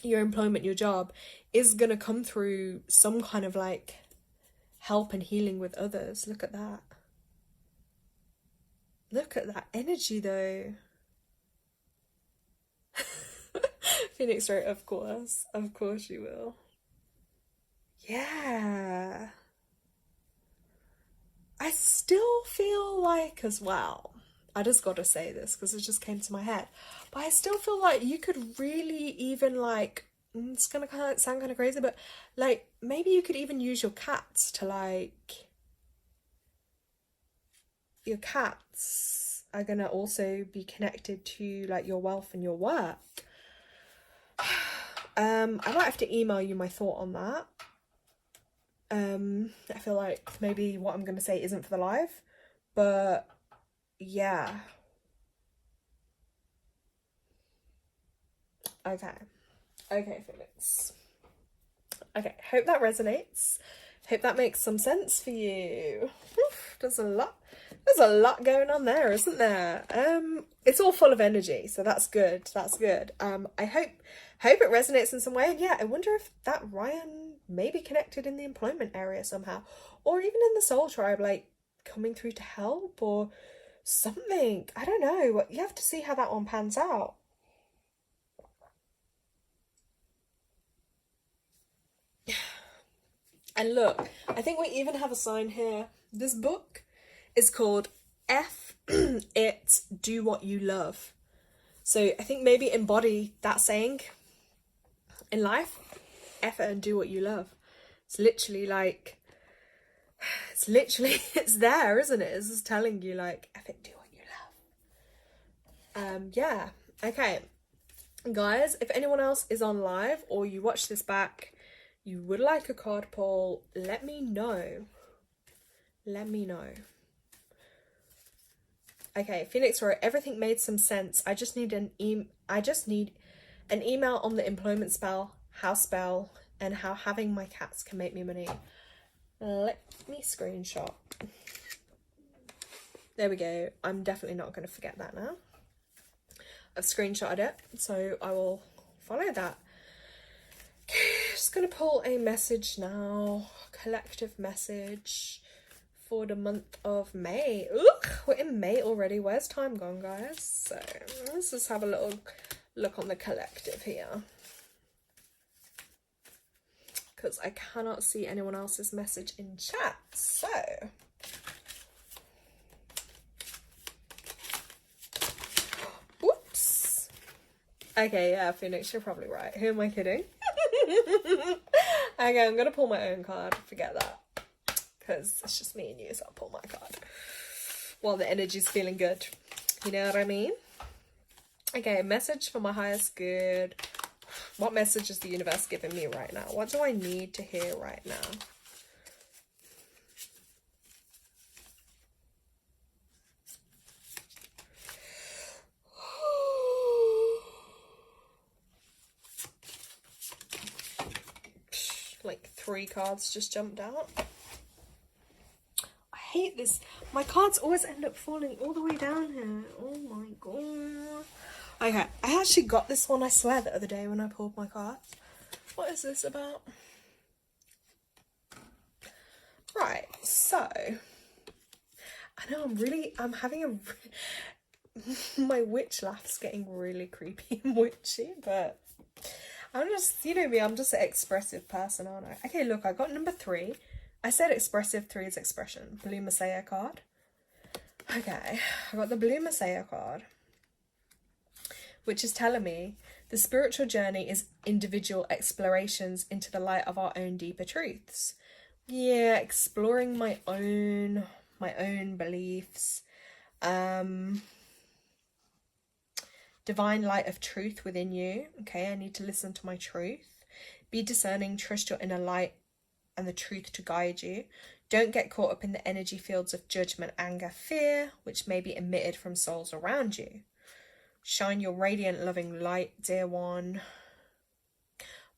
your employment, your job, is gonna come through some kind of like help and healing with others. Look at that. Look at that energy though. Phoenix wrote, of course you will. Yeah. I still feel like as well, I just gotta say this because it just came to my head, but I still feel like you could really even like, it's gonna kind of sound kind of crazy, but like maybe you could even use your cats to like, your cats are gonna also be connected to like your wealth and your work. I might have to email you my thought on that. I feel like maybe what I'm gonna say isn't for the live, but yeah. Okay, Felix. Okay, hope that resonates. Hope that makes some sense for you. Oof, there's a lot going on there, isn't there? It's all full of energy, so that's good. I hope it resonates in some way. And yeah, I wonder if that Ryan may be connected in the employment area somehow, or even in the soul tribe, like coming through to help or something. I don't know. You have to see how that one pans out. And look, I think we even have a sign here. This book is called F It Do What You Love. So I think maybe embody that saying in life. F it and do what you love. It's literally like, it's there, isn't it? It's just telling you like, F it, do what you love. Yeah, okay. Guys, if anyone else is on live or you watch this back, you would like a card pull, let me know. Okay, Phoenix wrote, everything made some sense. I just need an email on the employment spell, house spell, and how having my cats can make me money. Let me screenshot. There we go. I'm definitely not going to forget that now. I've screenshotted it, so I will follow that. Okay, just gonna pull a message now, collective message for the month of May. Look, we're in May already. Where's time gone, guys? So let's just have a little look on the collective here, because I cannot see anyone else's message in chat. So whoops. Okay, yeah, Phoenix, you're probably right. Who am I kidding? Okay, I'm gonna pull my own card. Forget that, because it's just me and you, so I'll pull my card while the energy's feeling good. You know what I mean? Okay, message for my highest good. What message is the universe giving me right now? What do I need to hear right now? Like 3 cards just jumped out. I hate this. My cards always end up falling all the way down here. Oh my god. Okay, I actually got this one, I swear, the other day when I pulled my cards. What is this about? Right, so I know I'm having a my witch laugh's getting really creepy and witchy, but I'm just, you know me, I'm just an expressive person, aren't I? Okay, look, I got number 3. I said expressive, 3 is expression. Blue Messiah card. Okay, I got the Blue Messiah card, which is telling me the spiritual journey is individual explorations into the light of our own deeper truths. Yeah, exploring my own beliefs. Divine light of truth within you. Okay, I need to listen to my truth. Be discerning, trust your inner light and the truth to guide you. Don't get caught up in the energy fields of judgment, anger, fear, which may be emitted from souls around you. Shine your radiant, loving light, dear one.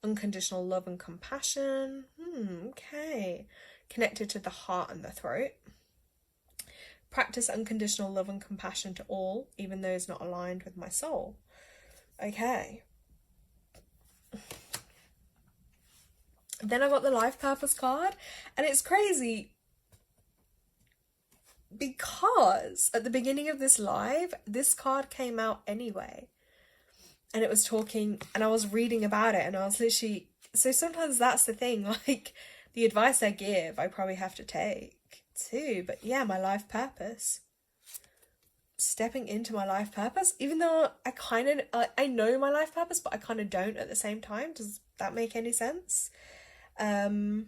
Unconditional love and compassion. Okay. Connected to the heart and the throat. Practice unconditional love and compassion to all, even those not aligned with my soul. Okay. Then I got the life purpose card, and it's crazy because at the beginning of this live, this card came out anyway. And it was talking, and I was reading about it, and I was literally, so sometimes that's the thing, like, the advice I give, I probably have to take too. But yeah, my life purpose. Stepping into my life purpose, even though I know my life purpose, but I kind of don't at the same time. Does that make any sense? Okay,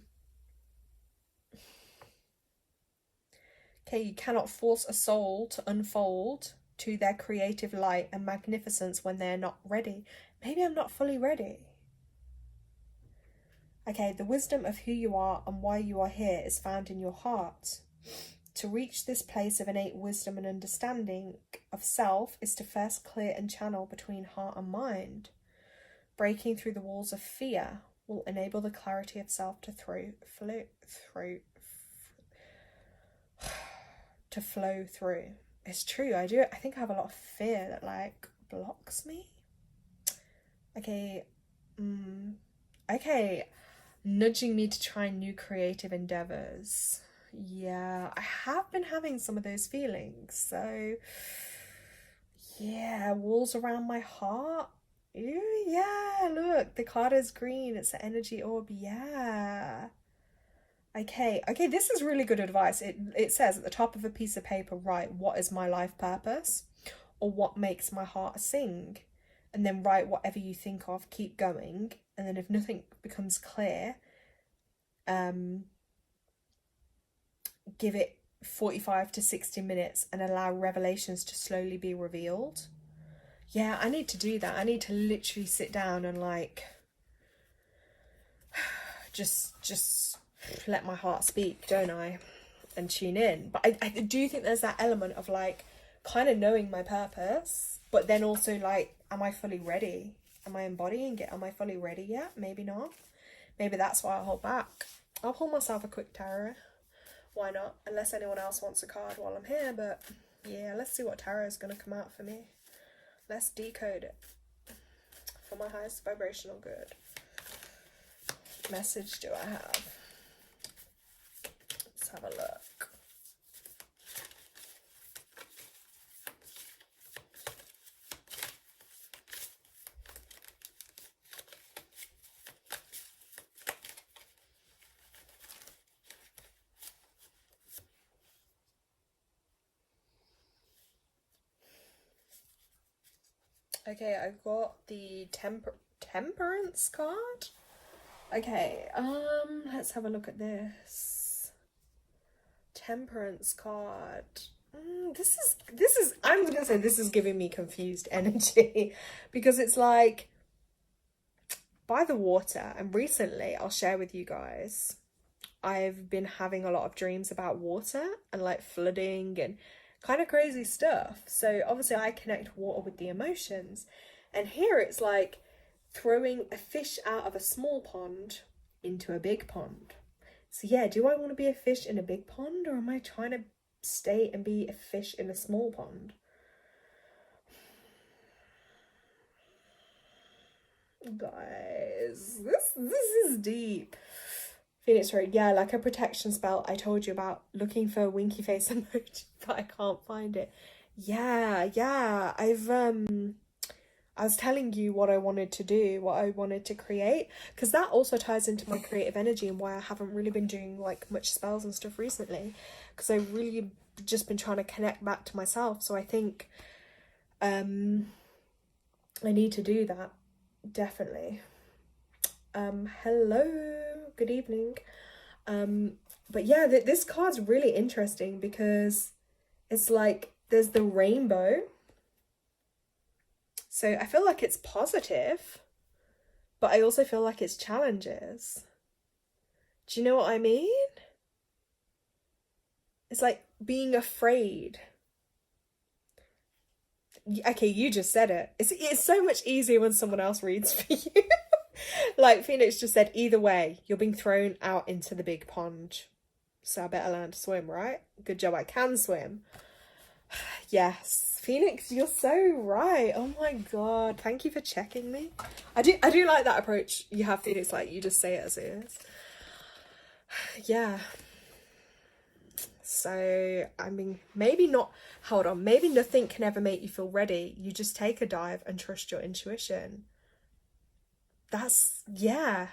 you cannot force a soul to unfold to their creative light and magnificence when they're not ready. Maybe I'm not fully ready. Okay, the wisdom of who you are and why you are here is found in your heart. To reach this place of innate wisdom and understanding of self is to first clear and channel between heart and mind. Breaking through the walls of fear will enable the clarity of self to flow through. It's true, I think I have a lot of fear that like blocks me. Okay, okay, nudging me to try new creative endeavors. Yeah, I have been having some of those feelings. So yeah, walls around my heart. Ooh, yeah, look, the card is green. It's an energy orb. Yeah. Okay, this is really good advice. It says at the top of a piece of paper, write, what is my life purpose? Or what makes my heart sing? And then write whatever you think of, keep going. And then if nothing becomes clear, give it 45 to 60 minutes and allow revelations to slowly be revealed. Yeah, I need to do that. I need to literally sit down and like just let my heart speak, don't I? And tune in. But I do think there's that element of like kind of knowing my purpose, but then also like, am I fully ready? Am I embodying it? Am I fully ready yet? Maybe not. Maybe that's why I hold back. I'll pull myself a quick tarot. Why not? Unless anyone else wants a card while I'm here, but yeah, let's see what tarot is going to come out for me. Let's decode it for my highest vibrational good. Message do I have? Let's have a look. Okay, I've got the temperance card. Okay, let's have a look at this. Temperance card. This is I'm gonna say this is giving me confused energy because it's like by the water, and recently I'll share with you guys, I've been having a lot of dreams about water and like flooding and kind of crazy stuff. So obviously I connect water with the emotions, and here it's like throwing a fish out of a small pond into a big pond. So yeah, do I want to be a fish in a big pond, or am I trying to stay and be a fish in a small pond? Guys, this is deep. Phoenix Road, yeah, like a protection spell I told you about, looking for a winky face emoji, but I can't find it. Yeah, I was telling you what I wanted to do, what I wanted to create, because that also ties into my creative energy and why I haven't really been doing like much spells and stuff recently, because I've really just been trying to connect back to myself. So I think I need to do that, definitely. Hello, good evening. But yeah, this card's really interesting because it's like there's the rainbow. So I feel like it's positive, but I also feel like it's challenges. Do you know what I mean? It's like being afraid. Okay, you just said it. It's so much easier when someone else reads for you. Like Phoenix just said, either way, you're being thrown out into the big pond. So I better learn to swim, right? Good job, I can swim. Yes, Phoenix, you're so right. Oh my god, thank you for checking me. I do like that approach you have, Phoenix, like you just say it as it is. Yeah. So, I mean, maybe not, hold on, maybe nothing can ever make you feel ready. You just take a dive and trust your intuition. That's, yeah.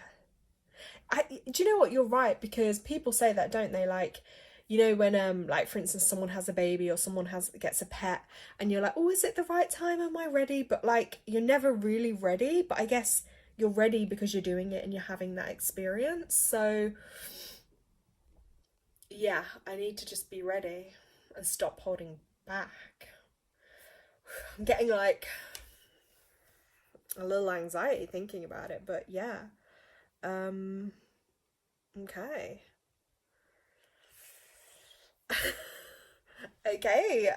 Do you know what, you're right, because people say that, don't they? Like, you know, when like for instance someone has a baby or someone gets a pet and you're like, oh, is it the right time, am I ready? But like you're never really ready, but I guess you're ready because you're doing it and you're having that experience. So yeah, I need to just be ready and stop holding back. I'm getting like a little anxiety thinking about it, but yeah. Okay. Okay,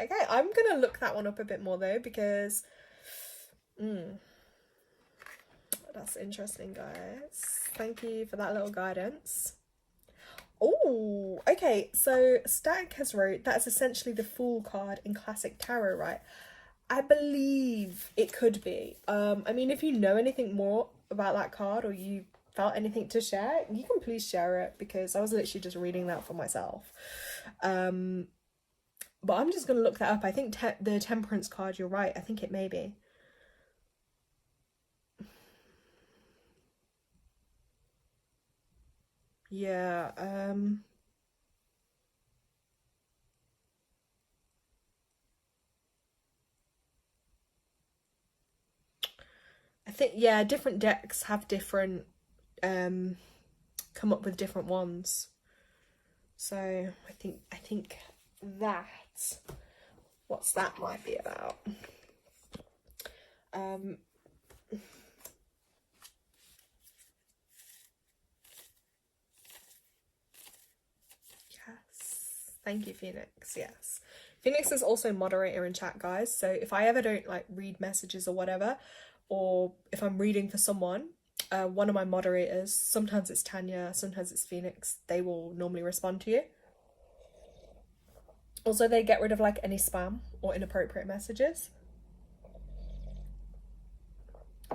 okay, I'm gonna look that one up a bit more though, because that's interesting, guys. Thank you for that little guidance. Oh, okay, so Static has wrote that's essentially the Fool card in classic tarot, right? I believe it could be. I mean, if you know anything more about that card or you felt anything to share, you can please share it, because I was literally just reading that for myself. But I'm just going to look that up. I think the Temperance card, you're right. I think it may be. Yeah, I think, yeah, different decks have different, come up with different ones. So I think that, what's that might be about. Yes, thank you, Phoenix. Yes, Phoenix is also moderator in chat, guys, so if I ever don't like read messages or whatever, or if I'm reading for someone, one of my moderators, sometimes it's Tanya, sometimes it's Phoenix, they will normally respond to you. Also, they get rid of like any spam or inappropriate messages.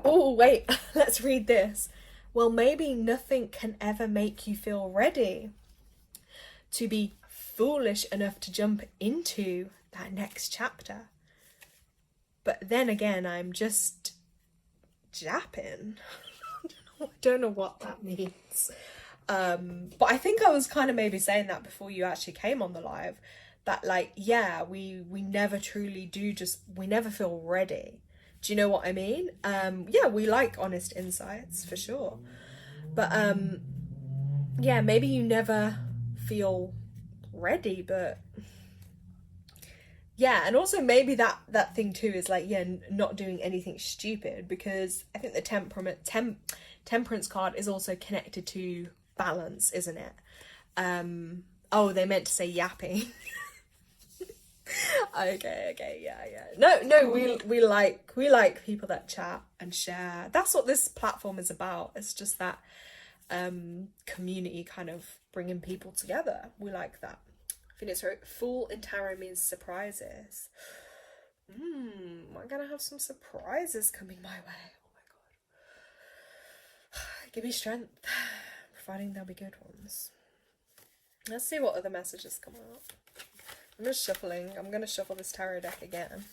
Oh, wait, let's read this. Well, maybe nothing can ever make you feel ready to be foolish enough to jump into that next chapter. But then again, I'm just japping. I don't know what that means. But I think I was kind of maybe saying that before you actually came on the live, that like, yeah, we never truly do, just we never feel ready. Do you know what I mean? Yeah, we like honest insights for sure, but yeah, maybe you never feel ready. But yeah, and also maybe that thing too is like, yeah, not doing anything stupid, because I think the temperance card is also connected to balance, isn't it? Oh, they meant to say yapping. Okay, yeah. No, we like people that chat and share. That's what this platform is about. It's just that community, kind of bringing people together. We like that. Phoenix wrote, Fool in tarot means surprises. I'm gonna have some surprises coming my way. Oh my god. Give me strength, providing they'll be good ones. Let's see what other messages come up. I'm just shuffling. I'm going to shuffle this tarot deck again.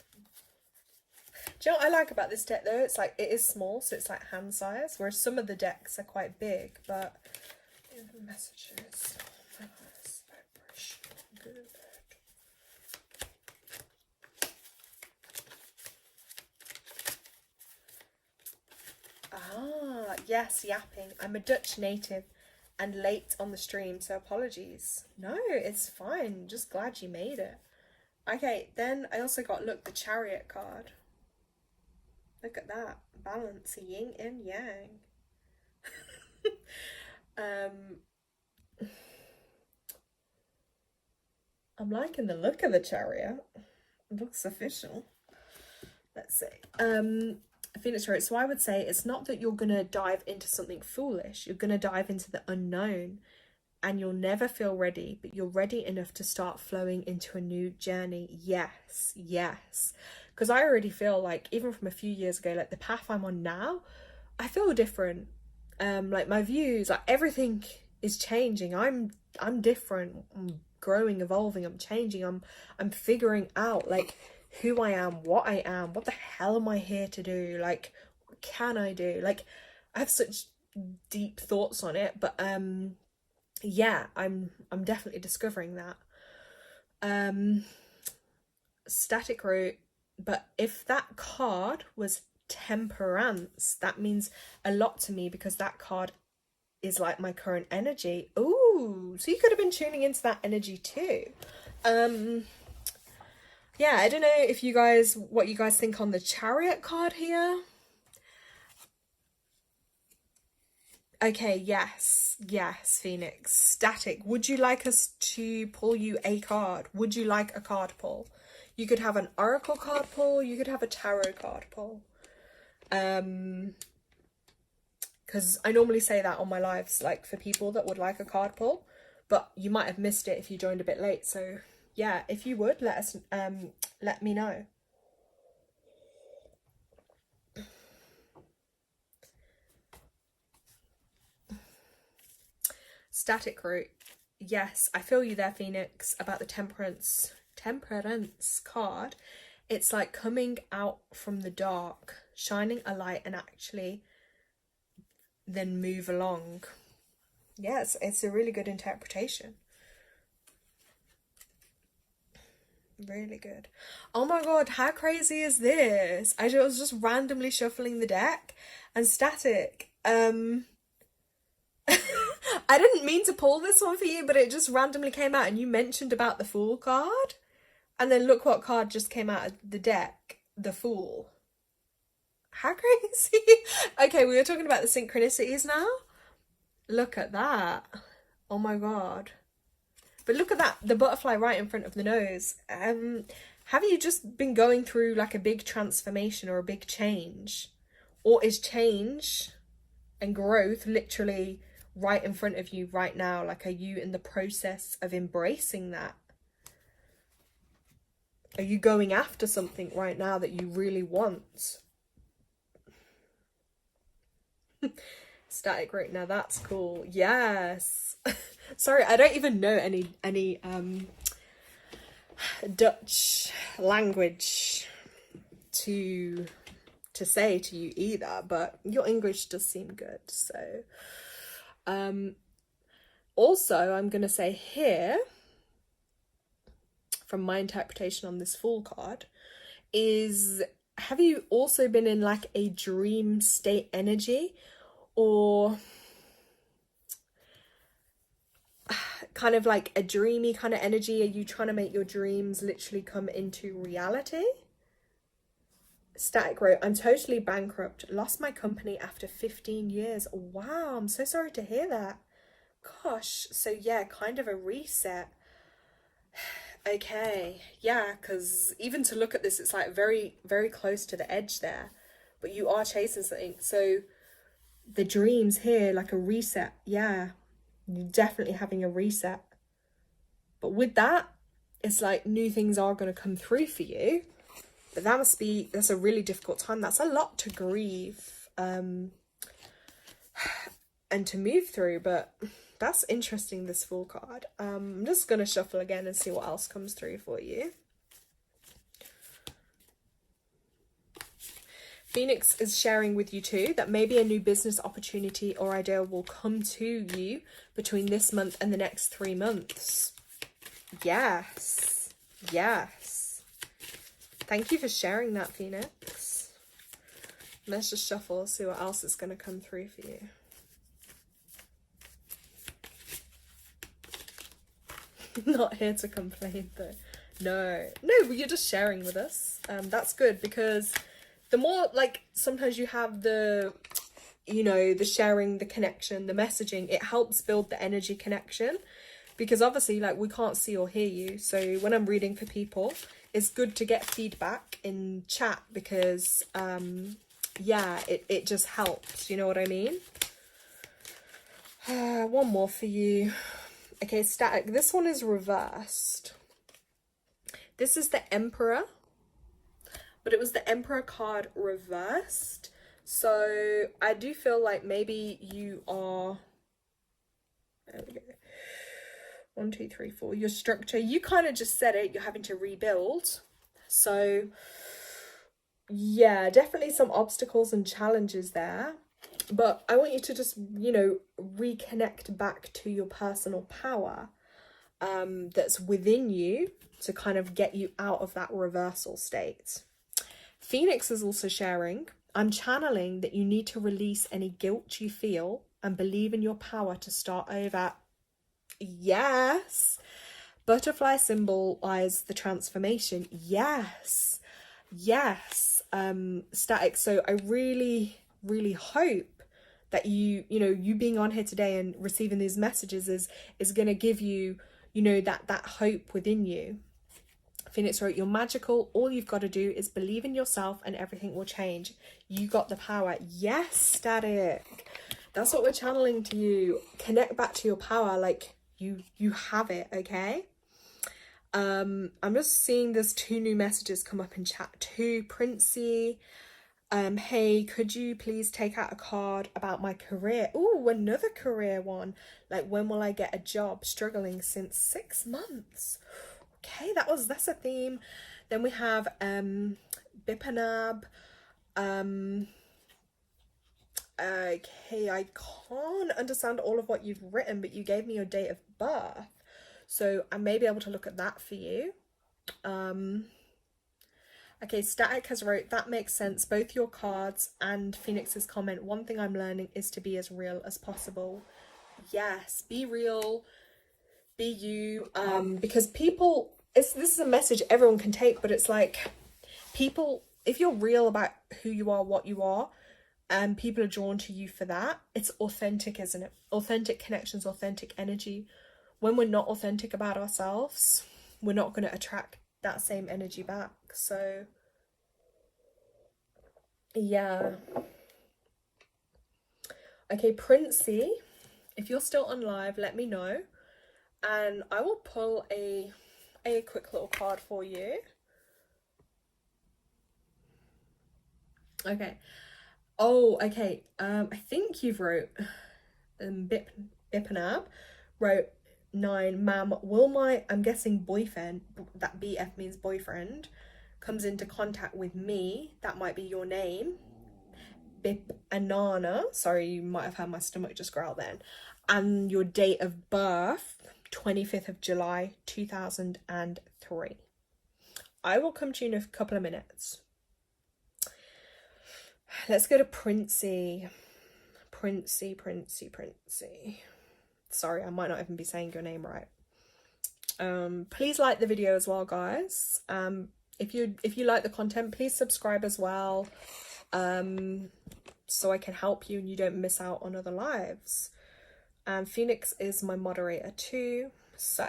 Do you know what I like about this deck though? It's like, it is small, so it's like hand size, whereas some of the decks are quite big, but messages. Good. Ah, yes, yapping. I'm a Dutch native and late on the stream, so apologies. No, it's fine. Just glad you made it. Okay, then I also got, look, the Chariot card. Look at that. Balance, yin and yang. I'm liking the look of the Chariot. It looks official. Let's see. Phoenix wrote, so I would say it's not that you're going to dive into something foolish. You're going to dive into the unknown and you'll never feel ready, but you're ready enough to start flowing into a new journey. Yes. Because I already feel like, even from a few years ago, like the path I'm on now, I feel different. Like my views, like everything is changing. I'm different. I'm growing, evolving. I'm changing. I'm figuring out like who I am, what the hell am I here to do, like what can I do, like I have such deep thoughts on it, but yeah, I'm definitely discovering that. Static wrote, but if that card was temperance, that means a lot to me because that card is like my current energy. Ooh, so you could have been tuning into that energy too. Yeah, I don't know if what you guys think on the Chariot card here. Okay, yes, Phoenix. Static. Would you like us to pull you a card? Would you like a card pull? You could have an oracle card pull. You could have a tarot card pull. Because I normally say that on my lives, like for people that would like a card pull, but you might have missed it if you joined a bit late. So yeah, if you would, let me know. Static wrote, yes, I feel you there, Phoenix, about the temperance card. It's like coming out from the dark, shining a light, and actually then move along. Yes, it's a really good interpretation. Really good. Oh my god, how crazy is this? I was just randomly shuffling the deck and Static. I didn't mean to pull this one for you, but it just randomly came out and you mentioned about the Fool card. And then look what card just came out of the deck. The Fool. How crazy. Okay, we were talking about the synchronicities now. Look at that. Oh my god. But look at that, the butterfly right in front of the nose. Have you just been going through like a big transformation or a big change? Or is change and growth literally right in front of you right now? Like, are you in the process of embracing that? Are you going after something right now that you really want? Static right now, that's cool. Yes. Sorry, I don't even know any Dutch language to say to you either, but your English does seem good. So also I'm gonna say here, from my interpretation on this Fool card, is, have you also been in like a dream state energy, or kind of like a dreamy kind of energy? Are you trying to make your dreams literally come into reality? Static wrote, I'm totally bankrupt, lost my company after 15 years. Wow, I'm so sorry to hear that. Gosh, so yeah, kind of a reset. Okay, yeah, because even to look at this, it's like very, very close to the edge there, but you are chasing something. So the dreams here, like a reset, yeah, you're definitely having a reset. But with that, it's like new things are going to come through for you. But that's a really difficult time. That's a lot to grieve and to move through. But that's interesting, this Fool card. I'm just going to shuffle again and see what else comes through for you. Phoenix is sharing with you too that maybe a new business opportunity or idea will come to you between this month and the next 3 months. Yes. Yes. Thank you for sharing that, Phoenix. Let's just shuffle, see what else is going to come through for you. Not here to complain though. No, you're just sharing with us. That's good, because the more, like, sometimes you have the, you know, the sharing, the connection, the messaging, it helps build the energy connection, because obviously, like, we can't see or hear you. So when I'm reading for people, it's good to get feedback in chat, because yeah, it just helps, you know what I mean? One more for you. Okay, Static, this one is reversed. This is the Emperor, but it was the Emperor card reversed. So I do feel like maybe you are, there we go, 1 2 3 4, your structure, you kind of just said it, you're having to rebuild. So yeah, definitely some obstacles and challenges there, but I want you to just, you know, reconnect back to your personal power that's within you to kind of get you out of that reversal state. Phoenix is also sharing, I'm channeling that you need to release any guilt you feel and believe in your power to start over. Yes. Butterfly symbolizes the transformation. Yes. Yes. Static. So I really, really hope that you know, you being on here today and receiving these messages is going to give you, you know, that hope within you. Phoenix wrote, you're magical. All you've got to do is believe in yourself and everything will change. You got the power. Yes, Static. That's what we're channeling to you. Connect back to your power. Like, you have it, okay? I'm just seeing there's 2 new messages come up in chat too. Princey, hey, could you please take out a card about my career? Ooh, another career one. Like, when will I get a job? Struggling since 6 months. Okay, that's a theme. Then we have Bipanab. Okay, I can't understand all of what you've written, but you gave me your date of birth, so I may be able to look at that for you. Okay, Static has wrote, that makes sense. Both your cards and Phoenix's comment, one thing I'm learning is to be as real as possible. Yes, be real, be you, because people, this is a message everyone can take, but it's like, people, if you're real about who you are, what you are, and people are drawn to you for that, it's authentic, isn't it? Authentic connections, authentic energy. When we're not authentic about ourselves, we're not going to attract that same energy back. So yeah. Okay, Princey, if you're still on live, let me know and I will pull a quick little card for you. Okay. Oh, okay. I think you've wrote Bipanab wrote 9, ma'am, will my, I'm guessing boyfriend, that BF means boyfriend, comes into contact with me, that might be your name. Bip Anana, sorry, you might have heard my stomach just growl then, and your date of birth, 25th of July 2003. I will come to you in a couple of minutes. Let's go to Princey. Princey. Sorry, I might not even be saying your name right. Please like the video as well, guys. If you like the content, please subscribe as well, so I can help you and you don't miss out on other lives. Phoenix is my moderator too. So,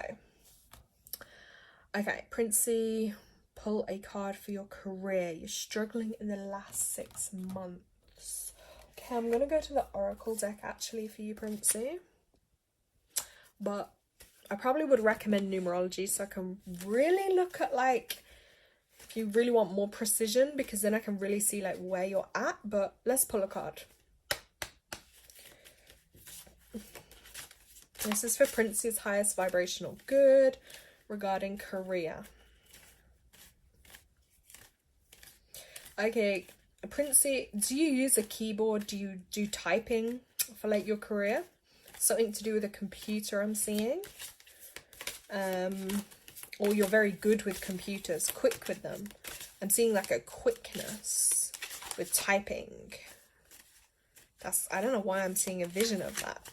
okay, Princey, pull a card for your career. You're struggling in the last 6 months. Okay, I'm gonna go to the Oracle deck actually for you, Princey. But I probably would recommend Numerology so I can really look at, like, if you really want more precision, because then I can really see like where you're at. But let's pull a card. This is for Princey's highest vibrational good regarding career. Okay, Princey, do you use a keyboard? Do you do typing for like your career? Something to do with a computer, I'm seeing. Or you're very good with computers, quick with them. I'm seeing like a quickness with typing. I don't know why I'm seeing a vision of that.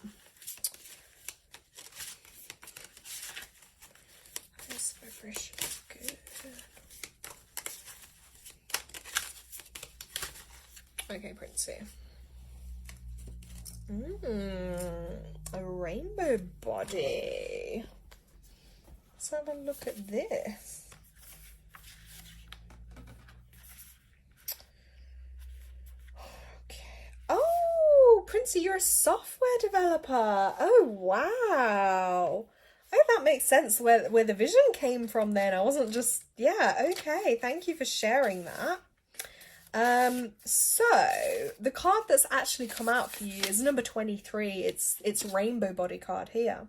This vibration is good. Okay, Princey. A rainbow body. Let's have a look at this. Okay. Oh, Princey, you're a software developer. Oh, wow. Oh, that makes sense where the vision came from then. I wasn't just, yeah, okay. Thank you for sharing that. So the card that's actually come out for you is number 23. It's rainbow body card here.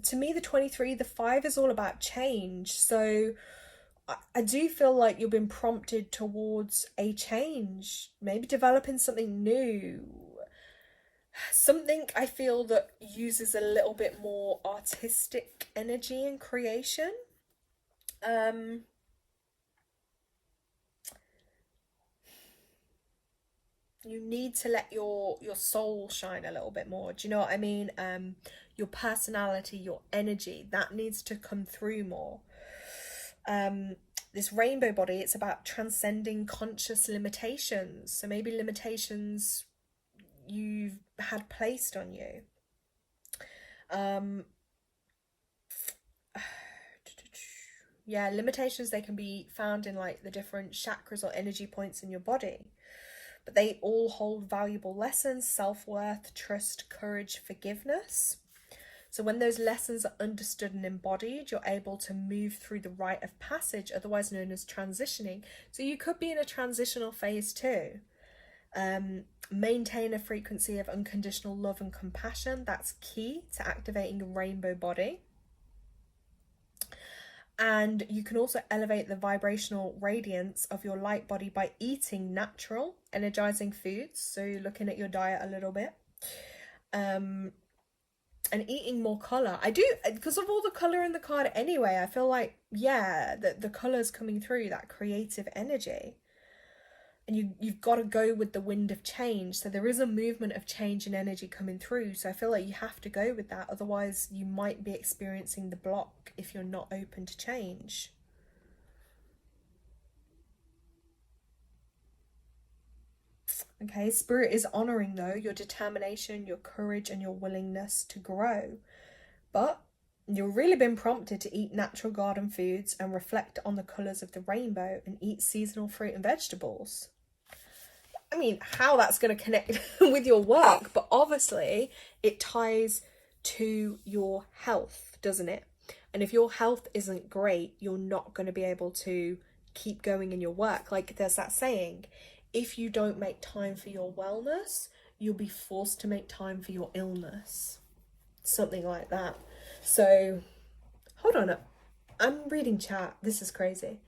To me, the 23, the 5 is all about change. So I do feel like you've been prompted towards a change, maybe developing something new. Something I feel that uses a little bit more artistic energy and creation. You need to let your soul shine a little bit more. Do you know what I mean? Your personality, your energy, that needs to come through more. This rainbow body, it's about transcending conscious limitations. So maybe limitations you've had placed on you. Yeah, limitations, they can be found in like the different chakras or energy points in your body. But they all hold valuable lessons: self-worth, trust, courage, forgiveness. So when those lessons are understood and embodied, you're able to move through the rite of passage, otherwise known as transitioning. So you could be in a transitional phase too. Maintain a frequency of unconditional love and compassion. That's key to activating a rainbow body. And you can also elevate the vibrational radiance of your light body by eating natural, energizing foods. So looking at your diet a little bit. And eating more colour. I do, because of all the colour in the card anyway, I feel like, yeah, the colour's coming through, that creative energy. And you've got to go with the wind of change. So there is a movement of change and energy coming through. So I feel like you have to go with that. Otherwise, you might be experiencing the block if you're not open to change. Okay, Spirit is honouring, though, your determination, your courage, and your willingness to grow. But you've really been prompted to eat natural garden foods and reflect on the colours of the rainbow and eat seasonal fruit and vegetables. I mean, how that's going to connect with your work, but obviously it ties to your health, doesn't it? And if your health isn't great, you're not going to be able to keep going in your work. Like there's that saying, if you don't make time for your wellness, you'll be forced to make time for your illness. Something like that. So hold on, I'm reading chat. This is crazy.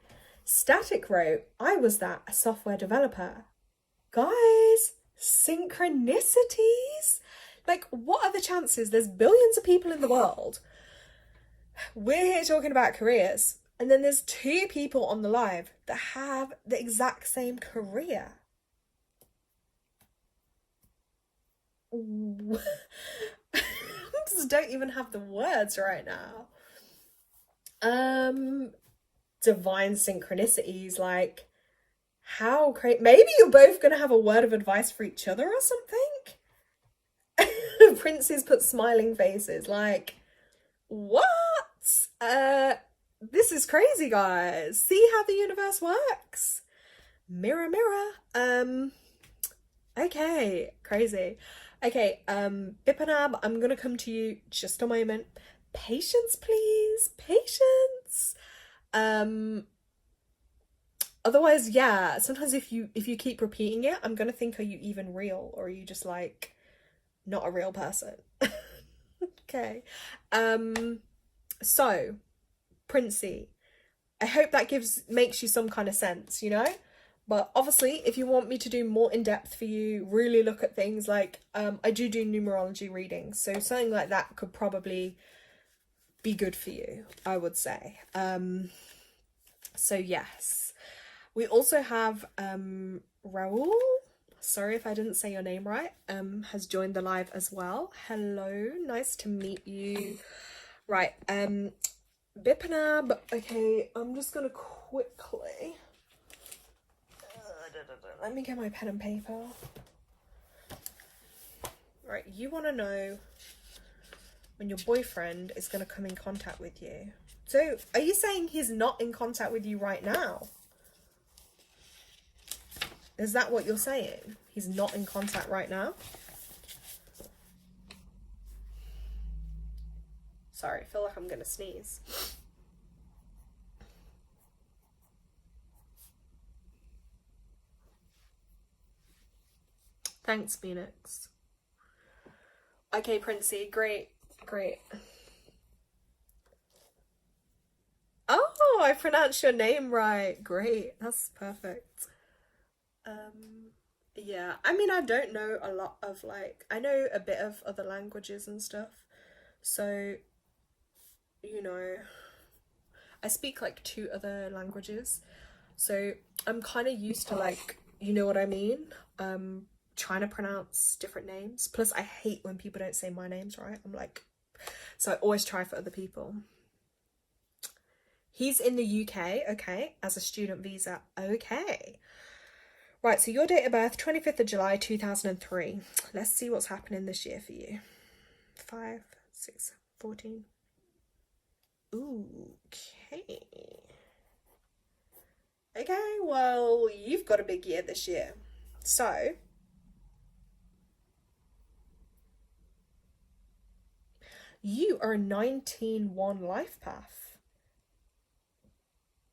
Static wrote, I was that, a software developer. Guys, synchronicities. Like, what are the chances? There's billions of people in the world. We're here talking about careers, and then there's 2 people on the live that have the exact same career. I just don't even have the words right now. Divine synchronicities, like, how crazy. Maybe you're both gonna have a word of advice for each other or something. Princes put smiling faces, like, what? This is crazy, guys. See how the universe works. Mirror, mirror. Okay, crazy. Okay, Bipanab, I'm gonna come to you just a moment. Patience, please. Patience. Otherwise, yeah, sometimes if you keep repeating it, I'm gonna think, are you even real, or are you just like not a real person? Okay. So Princey, I hope that makes you some kind of sense, you know? But obviously, if you want me to do more in depth for you, really look at things like, I do numerology readings, so something like that could probably be good for you, I would say. So yes, we also have Raoul, sorry if I didn't say your name right, has joined the live as well. Hello, nice to meet you. Right, Bipanab, okay, I'm just gonna quickly, let me get my pen and paper. Right, you want to know when your boyfriend is going to come in contact with you. So, are you saying he's not in contact with you right now? Is that what you're saying? He's not in contact right now? Sorry, I feel like I'm going to sneeze. Thanks, Phoenix. Okay, Princey, great, great. Oh, I pronounced your name right. Great, that's perfect. Yeah, I mean, I don't know a lot of, like, I know a bit of other languages and stuff. So, you know, I speak like 2 other languages. So I'm kind of used to, like, you know what I mean? Trying to pronounce different names. Plus, I hate when people don't say my names right. I'm like, so I always try for other people. He's in the UK, okay, as a student visa, okay. Right, so your date of birth, 25th of July, 2003. Let's see what's happening this year for you. 5, 6, 14. Ooh, okay. Okay, well, you've got a big year this year. So, you are a 19-1 life path.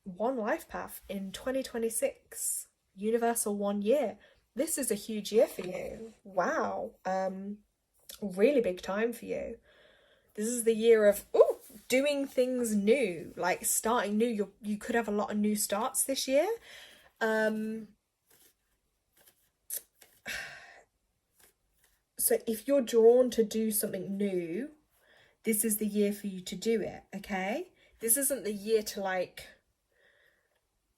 1 life path in 2026. Universal 1 year. This is a huge year for you. Wow. Really big time for you. This is the year of doing things new, like starting new. You could have a lot of new starts this year. So if you're drawn to do something new, this is the year for you to do it, okay? This isn't the year to, like,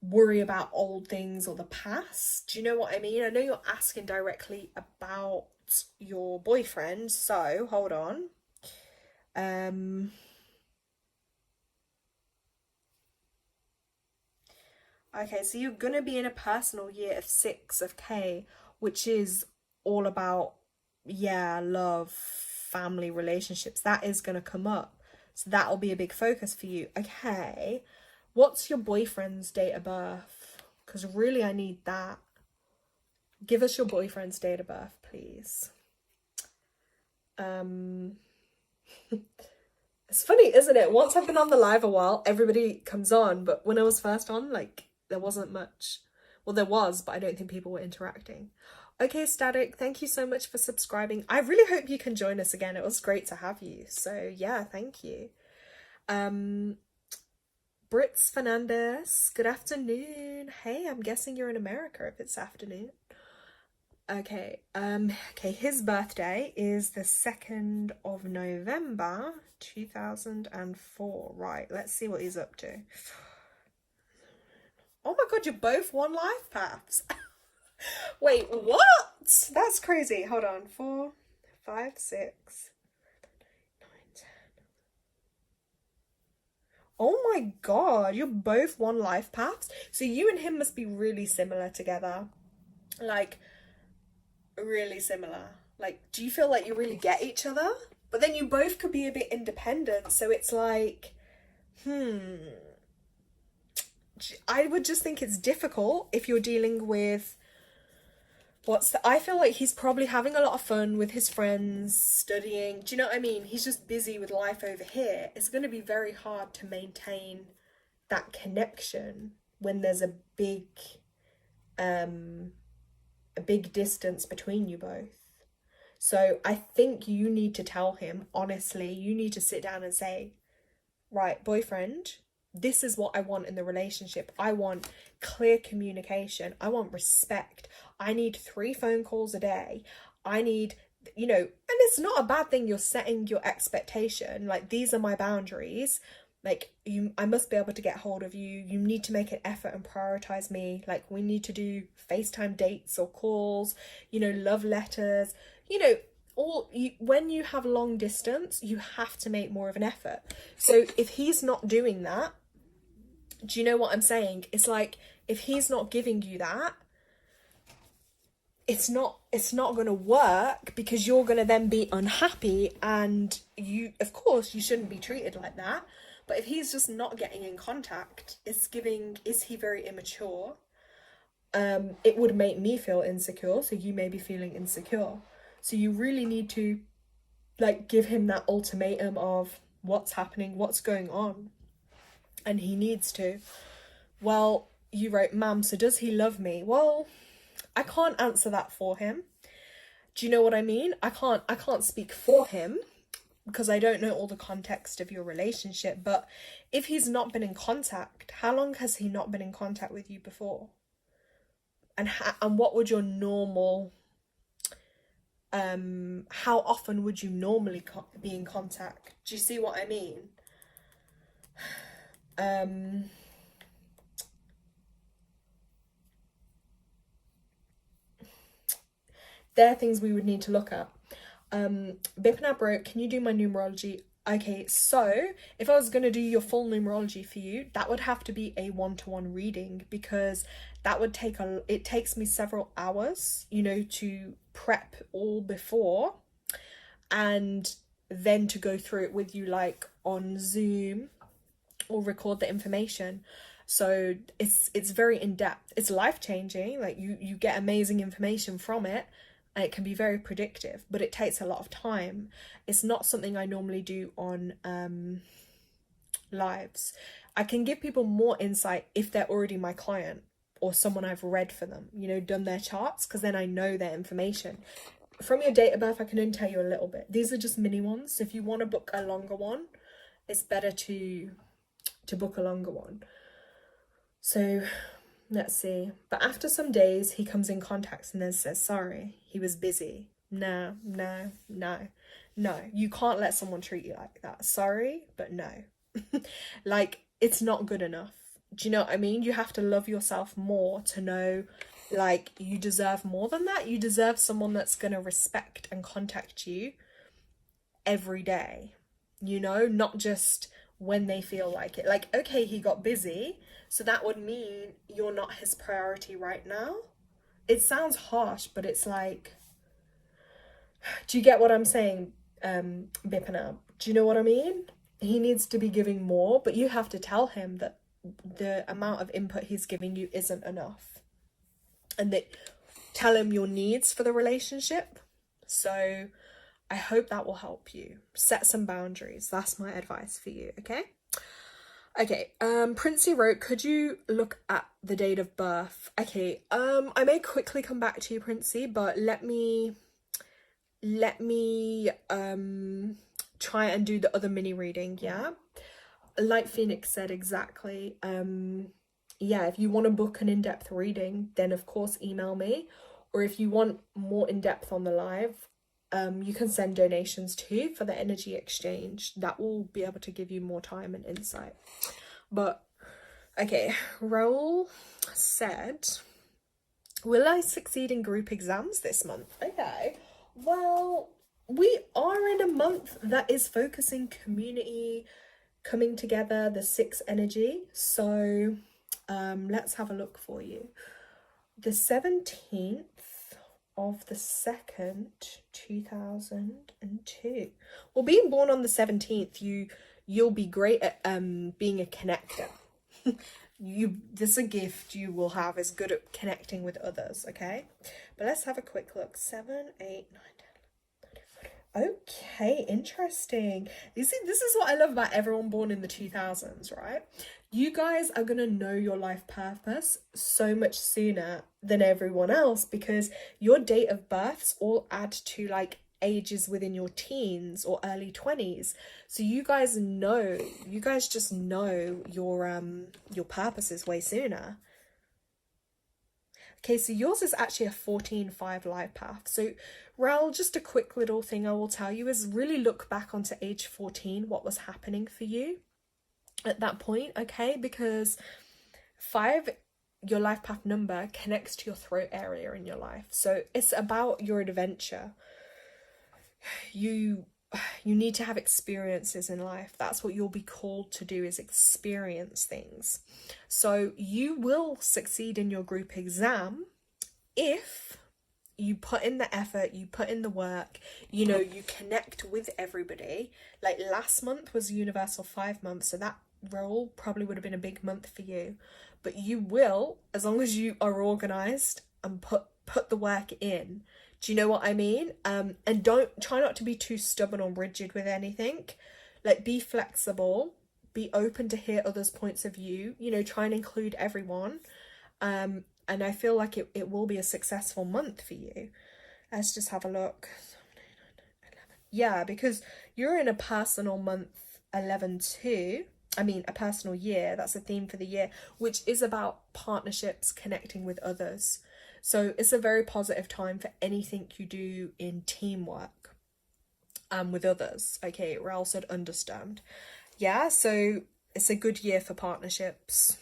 worry about old things or the past. Do you know what I mean? I know you're asking directly about your boyfriend, so hold on. Okay, so you're gonna be in a personal year of 6 of K, which is all about, yeah, love, family, relationships. That is gonna come up, so that'll be a big focus for you. Okay, what's your boyfriend's date of birth? Because really I need that. Give us your boyfriend's date of birth, please. It's funny, isn't it? Once I've been on the live a while, everybody comes on, but when I was first on, like, there wasn't much. Well, there was, but I don't think people were interacting. Okay, Static, thank you so much for subscribing. I really hope you can join us again. It was great to have you. So yeah, thank you. Brits Fernandez, good afternoon. Hey, I'm guessing you're in America if it's afternoon. Okay, okay, his birthday is the 2nd of November, 2004. Right, let's see what he's up to. Oh my god, you're both one life paths. Wait, what? That's crazy. Hold on. 4, 5, 6, 9, 10. Oh my god, you're both one life paths. So you and him must be really similar together. Like, really similar. Like, do you feel like you really get each other? But then you both could be a bit independent. So it's like, I would just think it's difficult if you're dealing with I feel like he's probably having a lot of fun with his friends, studying. Do you know what I mean? He's just busy with life over here. It's going to be very hard to maintain that connection when there's a big distance between you both. So I think you need to tell him, honestly, you need to sit down and say, right, boyfriend, this is what I want in the relationship. I want clear communication. I want respect. I need 3 phone calls a day. I need, and it's not a bad thing. You're setting your expectation. Like, these are my boundaries. Like, I must be able to get hold of you. You need to make an effort and prioritize me. Like, we need to do FaceTime dates or calls, love letters, when you have long distance, you have to make more of an effort. So if he's not doing that, do you know what I'm saying? It's like, if he's not giving you that, it's not going to work, because you're going to then be unhappy, and you, of course, you shouldn't be treated like that. But if he's just not getting in contact, is he very immature? It would make me feel insecure, so you may be feeling insecure. So you really need to, like, give him that ultimatum of what's happening, what's going on. And he needs to. Well, you wrote, ma'am, so does he love me? Well, I can't answer that for him. Do you know what I mean? I can't speak for him, because I don't know all the context of your relationship. But if he's not been in contact, how long has he not been in contact with you before? And what would your normal... how often would you normally be in contact? Do you see what I mean? There are things we would need to look at. Bipna Broke, can you do my numerology? Okay, so if I was going to do your full numerology for you, that would have to be a 1-to-1 reading, because that would it takes me several hours, to prep all before, and then to go through it with you, like on Zoom, or record the information. So it's very in-depth. It's life-changing. Like, you get amazing information from it, and it can be very predictive, but it takes a lot of time. It's not something I normally do on lives. I can give people more insight if they're already my client, or someone I've read for them, done their charts, because then I know their information. From your date of birth, I can only tell you a little bit. These are just mini ones. So if you want to book a longer one, it's better to book a longer one. So let's see. But after some days, he comes in contact and then says, sorry, he was busy. No. You can't let someone treat you like that. Sorry, but no. Like, it's not good enough. Do you know what I mean? You have to love yourself more to know, like, you deserve more than that. You deserve someone that's going to respect and contact you every day, not just when they feel like it. Like, okay, he got busy, so that would mean you're not his priority right now. It sounds harsh, but it's like, do you get what I'm saying, Bipana? Do you know what I mean? He needs to be giving more, but you have to tell him that the amount of input he's giving you isn't enough, and that tell him your needs for the relationship. So I hope that will help you set some boundaries. That's my advice for you. Okay Okay, Princey wrote, could you look at the date of birth? Okay, I may quickly come back to you, Princey, but let me try and do the other mini reading, yeah? Like Phoenix said, exactly. Yeah, if you want to book an in-depth reading, then of course email me. Or if you want more in-depth on the live, you can send donations too for the energy exchange. That will be able to give you more time and insight. But okay, Raoul said, will I succeed in group exams this month? Okay, well, we are in a month that is focusing community, coming together, the 6 energy. So let's have a look for you. The 17th of the 2nd, 2002. Well, being born on the 17th, you'll be great at being a connector. This is a gift you will have, is good at connecting with others, okay? But let's have a quick look. 7, 8, 9, 10. Okay, interesting. This is what I love about everyone born in the 2000s, right? You guys are gonna know your life purpose so much sooner than everyone else, because your date of births all add to like ages within your teens or early 20s. So you guys just know your purposes way sooner. Okay, so yours is actually a 14-5 life path. So Raoul, just a quick little thing I will tell you is really look back onto age 14, what was happening for you at that point, okay? Because 5, your life path number, connects to your throat area in your life. So it's about your adventure. You need to have experiences in life. That's what you'll be called to do, is experience things. So you will succeed in your group exam if you put in the effort, you put in the work, you connect with everybody. Like last month was Universal 5 months, so that role probably would have been a big month for you. But you will, as long as you are organized and put the work in. Do you know what I mean? And try not to be too stubborn or rigid with anything. Like, be flexible, be open to hear others' points of view, try and include everyone. And I feel like it will be a successful month for you. Let's just have a look. Yeah, because you're in a personal month 11 too. I mean, a personal year, that's a theme for the year, which is about partnerships, connecting with others. So it's a very positive time for anything you do in teamwork with others. Okay, Raoul said understand. Yeah, so it's a good year for partnerships,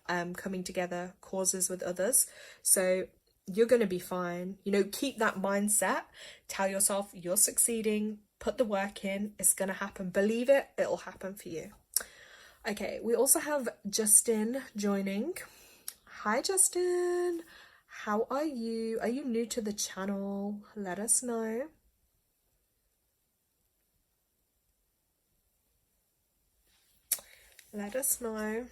coming together, causes with others. So you're going to be fine. Keep that mindset. Tell yourself you're succeeding. Put the work in. It's going to happen. Believe it. It'll happen for you. Okay, we also have Justin joining. Hi, Justin. How are you? Are you new to the channel? Let us know. Let us know.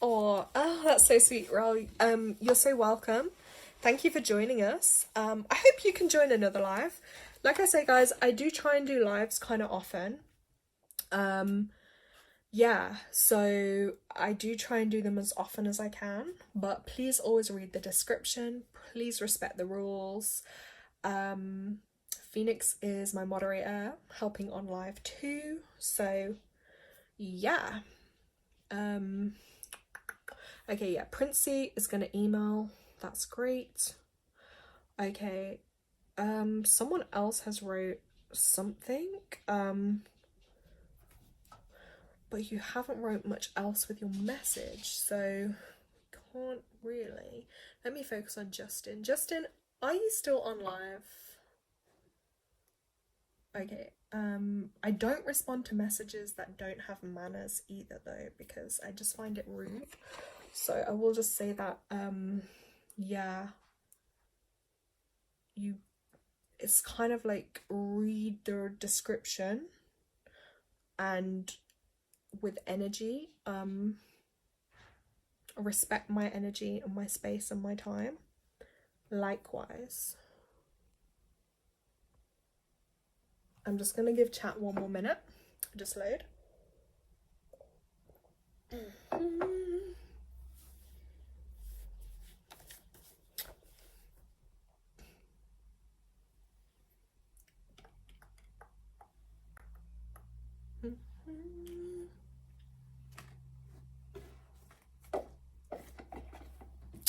Oh, that's so sweet, Raoul. You're so welcome. Thank you for joining us. I hope you can join another live. Like I say, guys, I do try and do lives kind of often. Yeah, so I do try and do them as often as I can, but please always read the description. Please respect the rules. Phoenix is my moderator, helping on live too. So yeah. Okay, yeah, Princey is gonna email. That's great. Okay, someone else has wrote something, but you haven't wrote much else with your message, so can't really. Let me focus on Justin. Justin, are you still on live? Okay, I don't respond to messages that don't have manners either though, because I just find it rude. So I will just say that, yeah, you it's kind of like read the description, and with energy, respect my energy and my space and my time. Likewise, I'm just gonna give chat one more minute. Just load.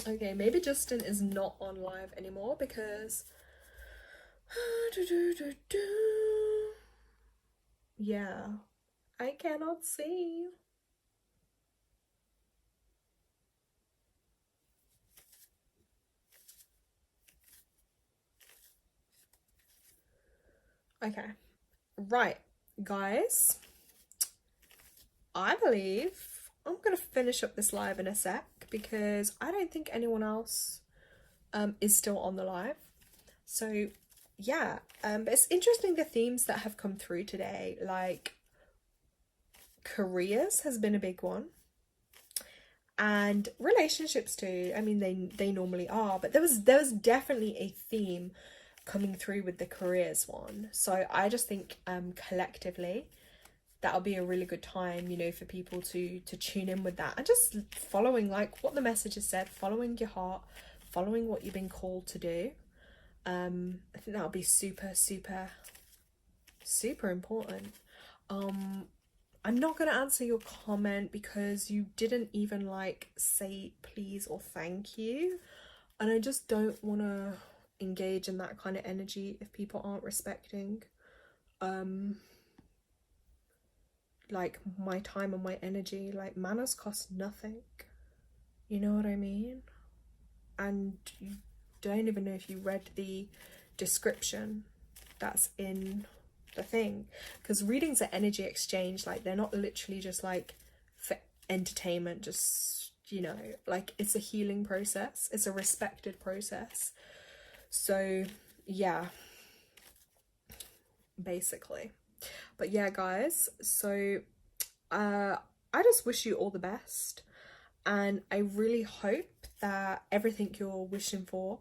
Okay, maybe Justin is not on live anymore because yeah, I cannot see. Okay, right, guys, I believe I'm gonna finish up this live in a sec because I don't think anyone else is still on the live. So yeah, but it's interesting the themes that have come through today, like careers has been a big one, and relationships too. I mean, they normally are, but there was definitely a theme coming through with the careers one. So I just think collectively that'll be a really good time, you know, for people to tune in with that and just following like what the message has said, following your heart, following what you've been called to do. I think that'll be super important. I'm not going to answer your comment because you didn't even like say please or thank you, and I just don't want to engage in that kind of energy if people aren't respecting like my time and my energy. Like, manners cost nothing, you know what I mean? And you don't even know if you read the description that's in the thing, because readings are energy exchange. Like, they're not literally just like for entertainment, just, you know, like it's a healing process, it's a respected process. So yeah, basically. But yeah, guys, so I just wish you all the best, and I really hope that everything you're wishing for,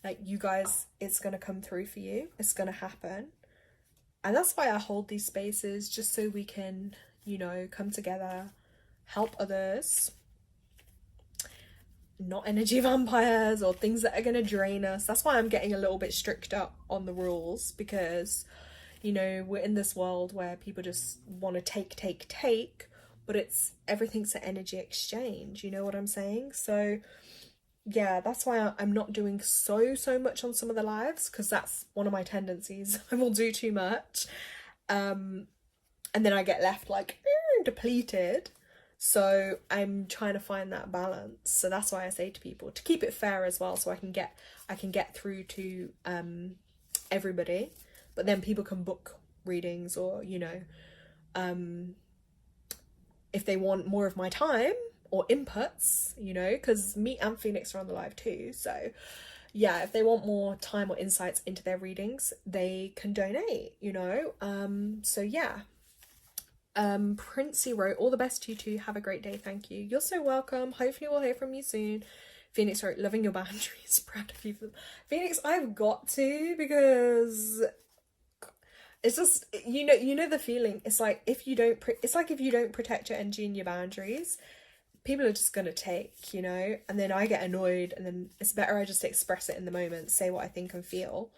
like, you guys, it's gonna come through for you, it's gonna happen. And that's why I hold these spaces, just so we can, you know, come together, help others, not energy vampires or things that are going to drain us. That's why I'm getting a little bit stricter on the rules, because, you know, we're in this world where people just want to take, but it's everything's an energy exchange, you know what I'm saying? So yeah, that's why I'm not doing so much on some of the lives, because that's one of my tendencies. I will do too much, and then I get left like depleted. So I'm trying to find that balance. So that's why I say to people to keep it fair as well, so I can get through to everybody, but then people can book readings, or, you know, if they want more of my time or inputs, you know, because me and Phoenix are on the live too. So yeah, if they want more time or insights into their readings, they can donate, you know. So yeah. Princey wrote, all the best to you two, have a great day, thank you. You're so welcome, hopefully we'll hear from you soon. Phoenix wrote, loving your boundaries, proud of you. Phoenix, I've got to, because it's just, you know the feeling. It's like if you don't protect your energy and your boundaries, people are just gonna take, you know, and then I get annoyed, and then it's better I just express it in the moment, say what I think and feel.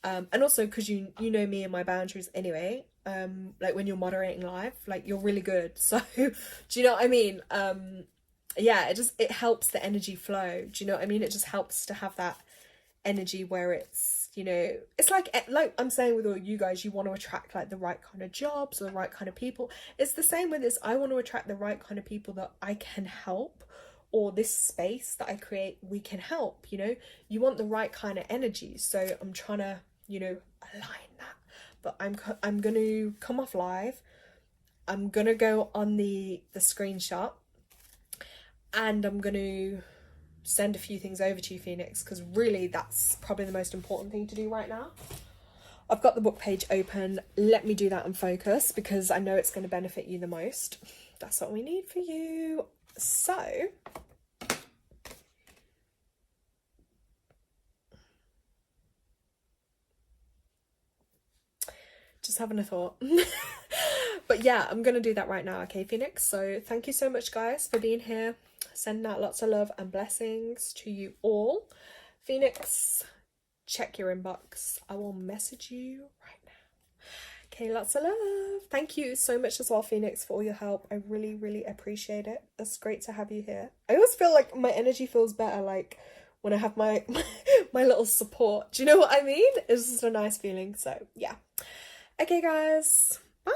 And also because you know me and my boundaries anyway. Like when you're moderating live, like, you're really good, so do you know what I mean? Yeah, it helps the energy flow, do you know what I mean? It just helps to have that energy where it's, you know, it's like I'm saying with all you guys, you want to attract like the right kind of jobs or the right kind of people. It's the same with this. I want to attract the right kind of people that I can help, or this space that I create, we can help, you know. You want the right kind of energy, so I'm trying to, you know, align that. But I'm going to come off live, I'm going to go on the screenshot, and I'm going to send a few things over to you, Phoenix, because really that's probably the most important thing to do right now. I've got the book page open. Let me do that and focus, because I know it's going to benefit you the most. That's what we need for you. So, just having a thought. But yeah, I'm going to do that right now, okay, Phoenix? So thank you so much, guys, for being here. Sending out lots of love and blessings to you all. Phoenix, check your inbox. I will message you right now. Okay, lots of love. Thank you so much as well, Phoenix, for all your help. I really, really appreciate it. It's great to have you here. I always feel like my energy feels better, like, when I have my my little support. Do you know what I mean? It's just a nice feeling. So, yeah. Okay, guys. Bye.